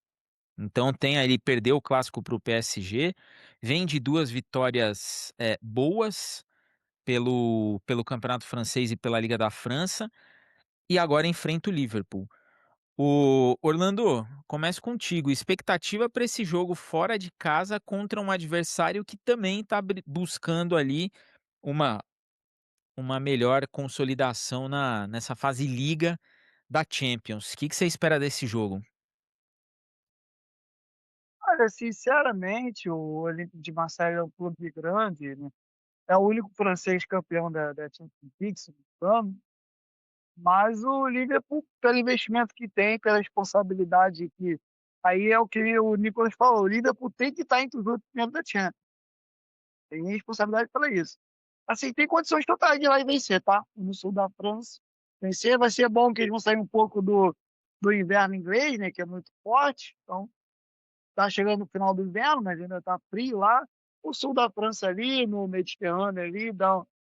Então tem ali, perdeu o clássico para o PSG, vem de 2 vitórias, boas pelo campeonato francês e pela Liga da França, e agora enfrenta o Liverpool. O Orlando, começo contigo. Expectativa para esse jogo fora de casa contra um adversário que também está buscando ali uma, uma melhor consolidação nessa fase liga da Champions. O que você espera desse jogo? Olha, sinceramente, o Olympique de Marseille é um clube grande, né, é o único francês campeão da Champions League, se não me engano, mas o Liverpool, pelo investimento que tem, pela responsabilidade que aí é o que o Nicolas falou, o Liverpool tem que estar entre os 8 primeiros da Champions, tem responsabilidade para isso. Assim, tem condições totais de ir lá e vencer, tá, no sul da França. Vencer vai ser bom, que eles vão sair um pouco do inverno inglês, né, que é muito forte, então tá chegando no final do inverno, mas ainda tá frio lá. O sul da França ali, no Mediterrâneo ali,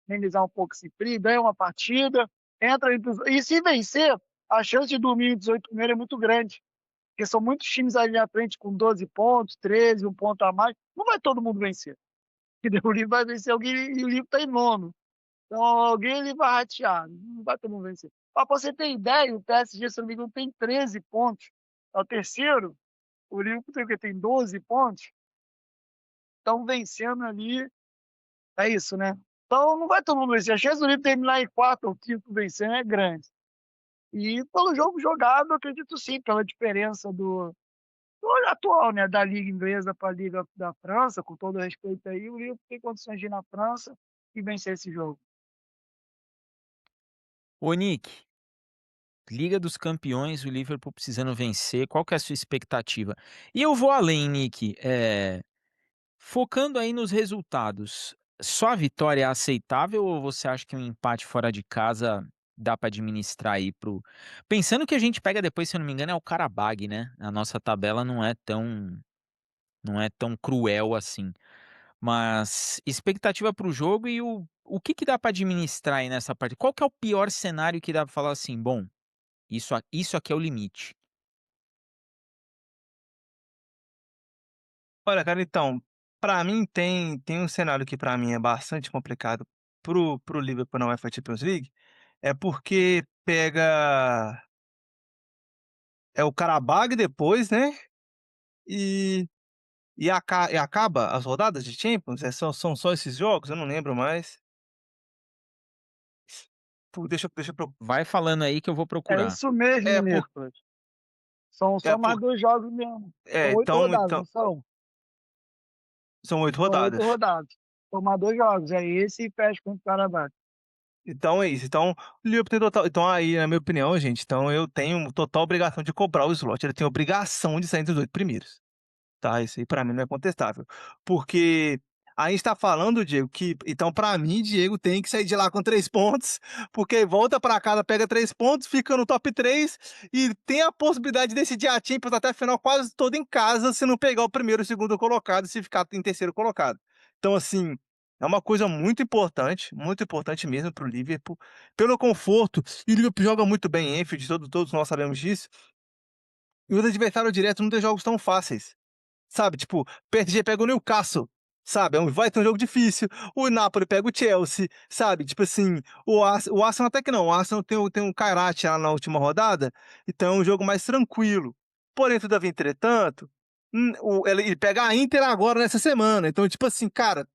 amenizar um pouco esse frio, ganha uma partida, entra entre os... E se vencer, a chance de dormir em 18 primeiro é muito grande, porque são muitos times ali na frente com 12 pontos, 13, um ponto a mais. Não vai todo mundo vencer. Entendeu? O Livro vai vencer alguém e o Livro tá em nono. Então alguém ele vai ratear, não vai todo mundo vencer. Para você ter ideia, o PSG, se não me engano, tem 13 pontos. É o terceiro, o Liverpool tem o quê? Tem 12 pontos. Estão vencendo ali. É isso, né? Então não vai todo mundo vencer. A chance do Liverpool terminar em quarto ou quinto vencendo é grande. E pelo jogo jogado, eu acredito sim, pela diferença do atual, né? Da Liga Inglesa para a Liga da França, com todo respeito aí, o Liverpool tem condições de ir na França e vencer esse jogo. Ô Nick, Liga dos Campeões, o Liverpool precisando vencer, qual que é a sua expectativa? E eu vou além, Nick, focando aí nos resultados, só a vitória é aceitável ou você acha que um empate fora de casa dá para administrar aí pro... Pensando que a gente pega depois, se eu não me engano, é o Karabag, né? A nossa tabela não é tão cruel assim. Mas expectativa para o jogo e o que que dá para administrar aí nessa parte? Qual que é o pior cenário que dá para falar assim, bom, isso aqui é o limite. Olha, cara, então, pra mim tem um cenário que pra mim é bastante complicado pro Liverpool na UEFA Champions League, é porque pega o Qarabag depois, né, e e acaba as rodadas de Champions, são só esses jogos? Eu não lembro mais. Deixa eu Vai falando aí que eu vou É procurar. isso mesmo, é por Nicolas. São é só mais por 2 jogos mesmo. São 8 então rodadas, não são? são 8 São 8 rodadas. rodadas. São mais 2 jogos. É esse e fecha com o Carabao. Então é isso, então o Liverpool tem total então aí, na minha opinião, gente, então eu tenho total obrigação de cobrar o slot, ele tem obrigação de sair entre os 8 primeiros. Tá, isso aí pra mim não é contestável. Porque a gente tá falando, Diego, que então pra mim, Diego tem que sair de lá com 3 pontos, porque volta pra casa, pega 3 pontos, fica no top 3 e tem a possibilidade de decidir a Champions até a final quase toda em casa, se não pegar o primeiro e o segundo colocado, se ficar em terceiro colocado. Então, assim, é uma coisa muito importante mesmo para o Liverpool, pelo conforto, e o Liverpool joga muito bem em Anfield, todos nós sabemos disso, e os adversários diretos não tem jogos tão fáceis. Sabe, tipo, PSG pega o Newcastle, sabe, vai ter um jogo difícil, o Napoli pega o Chelsea, sabe, tipo assim, o Arsenal até que não, o Arsenal tem um Kairat lá na última rodada, então é um jogo mais tranquilo. Porém, todavia, entretanto, ele pega a Inter agora nessa semana, então tipo assim, cara,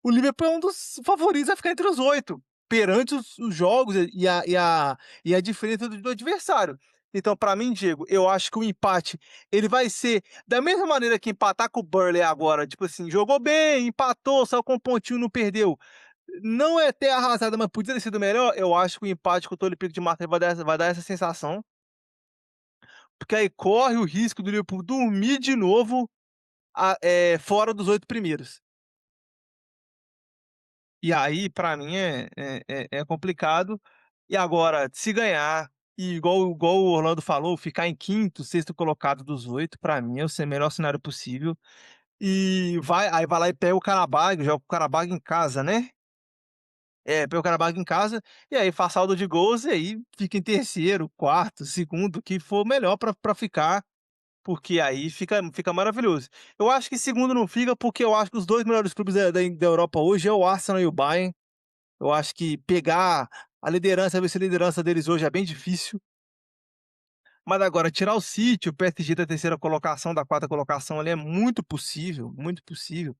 o Liverpool é um dos favoritos a ficar entre os 8 perante os jogos e a diferença do adversário. Então, para mim, Diego, eu acho que o empate ele vai ser da mesma maneira que empatar com o Burnley agora, tipo assim, jogou bem, empatou, saiu com um pontinho, não perdeu. Não é ter arrasado, mas podia ter sido melhor. Eu acho que o empate com o Olympique de Marseille vai dar essa sensação, porque aí corre o risco do Liverpool dormir de novo fora dos 8 primeiros. E aí, pra mim, é complicado. E agora, se ganhar, e igual o Orlando falou, ficar em quinto, sexto colocado dos 8, pra mim é o melhor cenário possível. E vai lá e pega o Karabag, joga o Karabag em casa, né. É, pega o Karabag em casa, e aí faz saldo de gols, e aí fica em terceiro, quarto, segundo, o que for melhor pra ficar, porque aí fica maravilhoso. Eu acho que segundo não fica, porque eu acho que os 2 melhores clubes da Europa hoje é o Arsenal e o Bayern. Eu acho que pegar a liderança, ver se a liderança deles hoje é bem difícil. Mas agora tirar o City, o PSG da terceira colocação, da quarta colocação ali é muito possível, muito possível.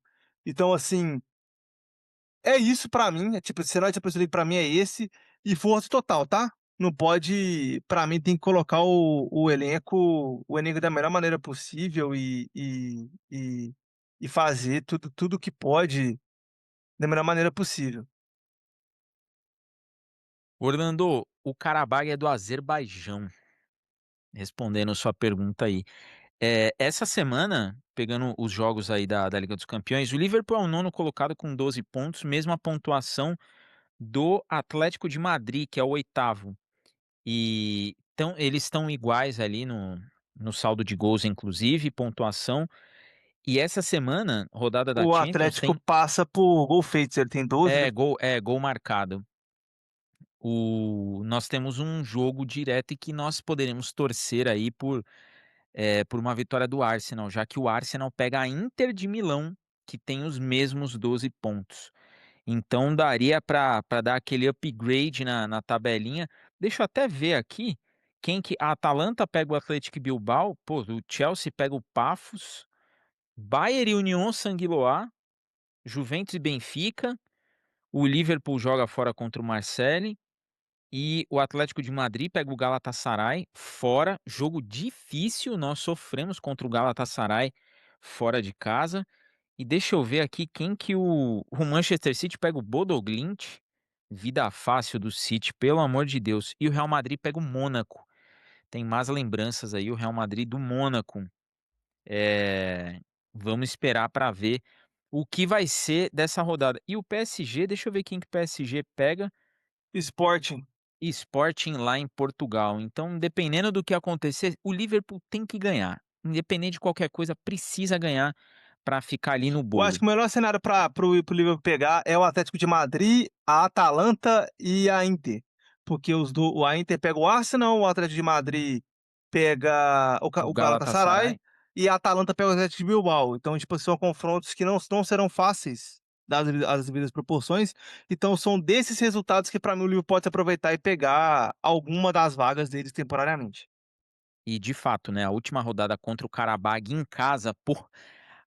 Então, assim, é isso pra mim, é tipo, o cenário de Champions League pra mim é esse, e força total, tá? Não pode, pra mim tem que colocar o elenco da melhor maneira possível e fazer tudo que pode da melhor maneira possível. Orlando, o Karabag é do Azerbaijão, respondendo sua pergunta aí. Essa semana, pegando os jogos aí da Liga dos Campeões, o Liverpool é o nono colocado com 12 pontos, mesma pontuação do Atlético de Madrid, que é o oitavo. E então eles estão iguais ali no saldo de gols, inclusive, pontuação. E essa semana, rodada da O Champions, Atlético tem passa por gol feitos, ele tem 12, né? gol marcado. Nós temos um jogo direto e que nós poderemos torcer aí por uma vitória do Arsenal, já que o Arsenal pega a Inter de Milão, que tem os mesmos 12 pontos. Então daria para dar aquele upgrade na tabelinha. Deixa eu até ver aqui quem que a Atalanta pega o Atlético Bilbao, pô, o Chelsea pega o Pafos, Bayern e Union Saint-Gilloise, Juventus e Benfica, o Liverpool joga fora contra o Marseille e o Atlético de Madrid pega o Galatasaray fora, jogo difícil, nós sofremos contra o Galatasaray fora de casa. E deixa eu ver aqui quem que o Manchester City pega o Bodo Glimt, vida fácil do City, pelo amor de Deus. E o Real Madrid pega o Mônaco. Tem más lembranças aí, o Real Madrid do Mônaco. É, vamos esperar para ver o que vai ser dessa rodada. E o PSG, deixa eu ver quem que o PSG pega. Sporting. Sporting lá em Portugal. Então, dependendo do que acontecer, o Liverpool tem que ganhar. Independente de qualquer coisa, precisa ganhar para ficar ali no Eu acho bolo. que o melhor cenário pro Liverpool pegar é o Atlético de Madrid, a Atalanta e a Inter. Porque a Inter pega o Arsenal, o Atlético de Madrid pega O o Galatasaray Galatasaray. e a Atalanta pega o Atlético de Bilbao. Então, tipo, são confrontos que não serão fáceis, dadas as devidas proporções. Então, são desses resultados que, pra mim, o Liverpool pode aproveitar e pegar alguma das vagas deles temporariamente. E de fato, né, a última rodada contra o Karabag em casa, pô,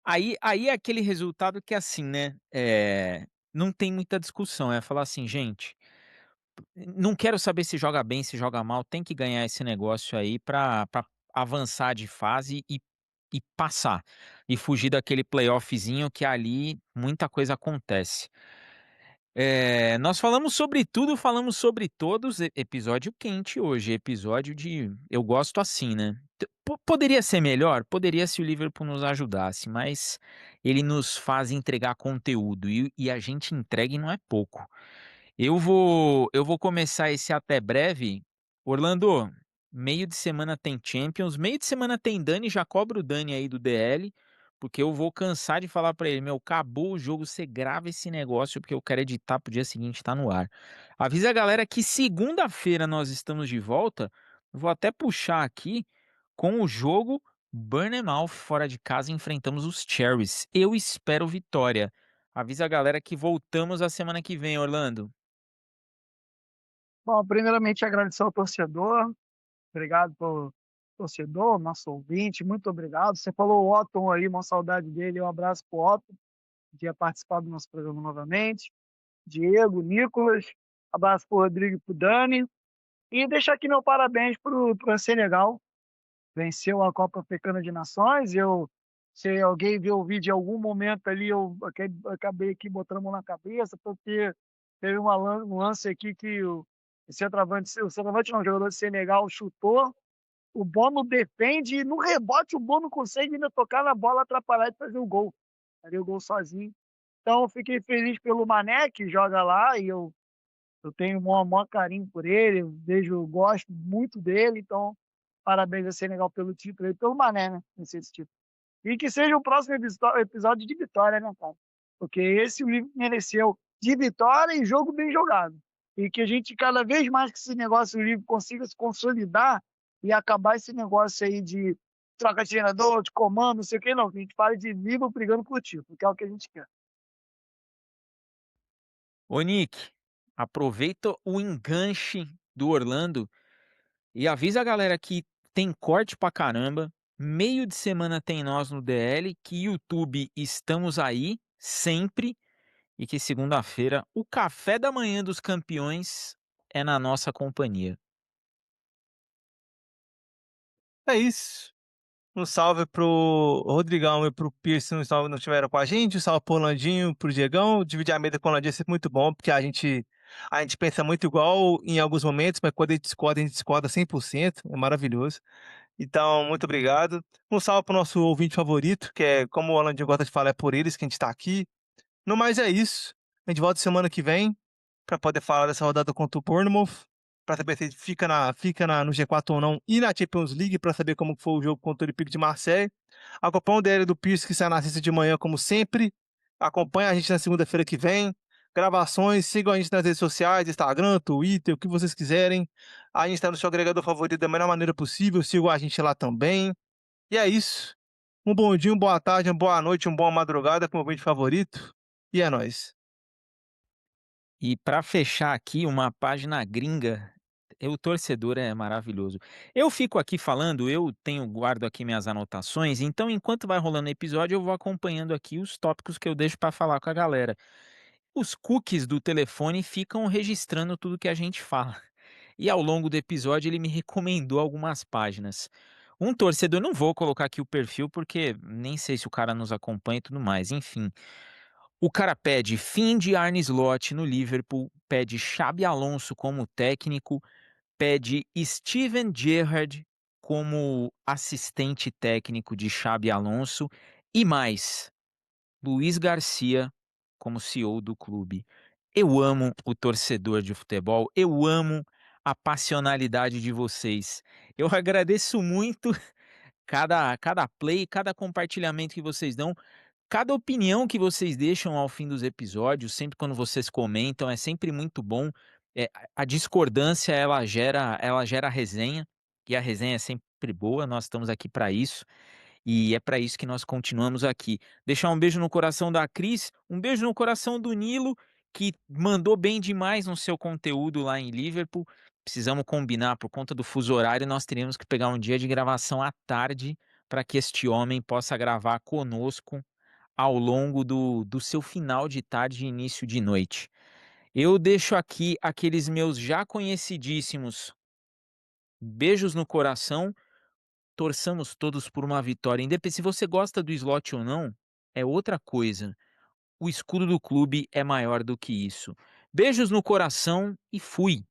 aí é aquele resultado que assim, né, não tem muita discussão, é falar assim: "Gente, não quero saber se joga bem, se joga mal, tem que ganhar esse negócio aí pra avançar de fase e passar, e fugir daquele playoffzinho que ali muita coisa acontece". Nós falamos sobre tudo, falamos sobre todos, episódio quente hoje, episódio de eu gosto assim, né. Poderia ser melhor? Poderia se o Liverpool nos ajudasse, mas ele nos faz entregar conteúdo e a gente entrega e não é pouco. Eu vou começar esse até breve. Orlando, meio de semana tem Champions, meio de semana tem Dani, já cobra o Dani aí do DL, porque eu vou cansar de falar pra ele: "Meu, acabou o jogo, você grava esse negócio, porque eu quero editar pro dia seguinte estar no ar". Avisa a galera que segunda-feira nós estamos de volta, vou até puxar aqui, com o jogo Bournemouth fora de casa enfrentamos os Cherries. Eu espero vitória. Avisa a galera que voltamos a semana que vem, Orlando. Bom, primeiramente agradecer ao torcedor, obrigado por torcedor, nosso ouvinte, muito obrigado. Você falou o Otton aí, uma saudade dele, um abraço para o Otton, que ia participar do nosso programa novamente. Diego, Nicolas, abraço para o Rodrigo e para o Dani. E deixar aqui meu parabéns para o Senegal, venceu a Copa Africana de Nações. Se alguém viu o vídeo em algum momento ali, eu acabei aqui botando a mão na cabeça, porque teve um lance aqui que o centroavante não, o jogador de Senegal chutou, o Bono defende e no rebote o Bono consegue ainda tocar na bola, atrapalhar e fazer o gol. Faria o gol sozinho. Então eu fiquei feliz pelo Mané, que joga lá, e eu tenho o maior carinho por ele, eu gosto muito dele, então parabéns a Senegal pelo título e pelo Mané, né, nesse título. E que seja o próximo episódio de vitória, né, cara? Porque esse o livro mereceu de vitória e jogo bem jogado. E que a gente, cada vez mais que esse negócio, o livro consiga se consolidar e acabar esse negócio aí de troca de treinador, de comando, não sei o que, não. Que a gente fale de livro brigando por título, que é o que a gente quer. Ô Nick, aproveita o enganche do Orlando e avisa a galera que tem corte pra caramba. Meio de semana tem nós no DL, que YouTube estamos aí sempre e que segunda-feira o café da manhã dos campeões é na nossa companhia. É isso. Um salve pro Rodrigão e pro Pierce não estiveram com a gente. Um salve pro Orlandinho, pro Diegão. Dividir a mesa com o Orlandinho é sempre muito bom, porque a gente pensa muito igual em alguns momentos, mas quando a gente discorda 100%. É maravilhoso. Então, muito obrigado. Um salve pro nosso ouvinte favorito, que é, como o Orlandinho gosta de falar, é por eles que a gente tá aqui. No mais é isso. A gente volta semana que vem para poder falar dessa rodada contra o Bournemouth, para saber se ele no G4 ou não, e na Champions League para saber como foi o jogo contra o Olympique de Marseille. Acompanha o DL do Pierce que sai na sexta de manhã, como sempre. Acompanha a gente na segunda-feira que vem. Gravações, sigam a gente nas redes sociais, Instagram, Twitter, o que vocês quiserem. A gente está no seu agregador favorito da melhor maneira possível. Sigam a gente lá também. E é isso. Um bom dia, uma boa tarde, uma boa noite, uma boa madrugada com o meu vídeo favorito. E é nóis. E para fechar aqui, uma página gringa, o torcedor é maravilhoso. Eu fico aqui falando, guardo aqui minhas anotações, então enquanto vai rolando o episódio, eu vou acompanhando aqui os tópicos que eu deixo para falar com a galera. Os cookies do telefone ficam registrando tudo que a gente fala. E ao longo do episódio ele me recomendou algumas páginas. Um torcedor, não vou colocar aqui o perfil porque nem sei se o cara nos acompanha e tudo mais, enfim. O cara pede fim de Arne Slot no Liverpool, pede Xabi Alonso como técnico, pede Steven Gerrard como assistente técnico de Xabi Alonso e mais, Luiz Garcia como CEO do clube. Eu amo o torcedor de futebol, eu amo a passionalidade de vocês. Eu agradeço muito cada play, cada compartilhamento que vocês dão. Cada opinião que vocês deixam ao fim dos episódios, sempre quando vocês comentam, é sempre muito bom. A discordância ela gera resenha, e a resenha é sempre boa, nós estamos aqui para isso, e é para isso que nós continuamos aqui. Deixar um beijo no coração da Cris, um beijo no coração do Nilo, que mandou bem demais no seu conteúdo lá em Liverpool. Precisamos combinar, por conta do fuso horário, nós teríamos que pegar um dia de gravação à tarde para que este homem possa gravar conosco ao longo do seu final de tarde e início de noite. Eu deixo aqui aqueles meus já conhecidíssimos beijos no coração, torçamos todos por uma vitória. Se você gosta do slot ou não, é outra coisa. O escudo do clube é maior do que isso. Beijos no coração e fui!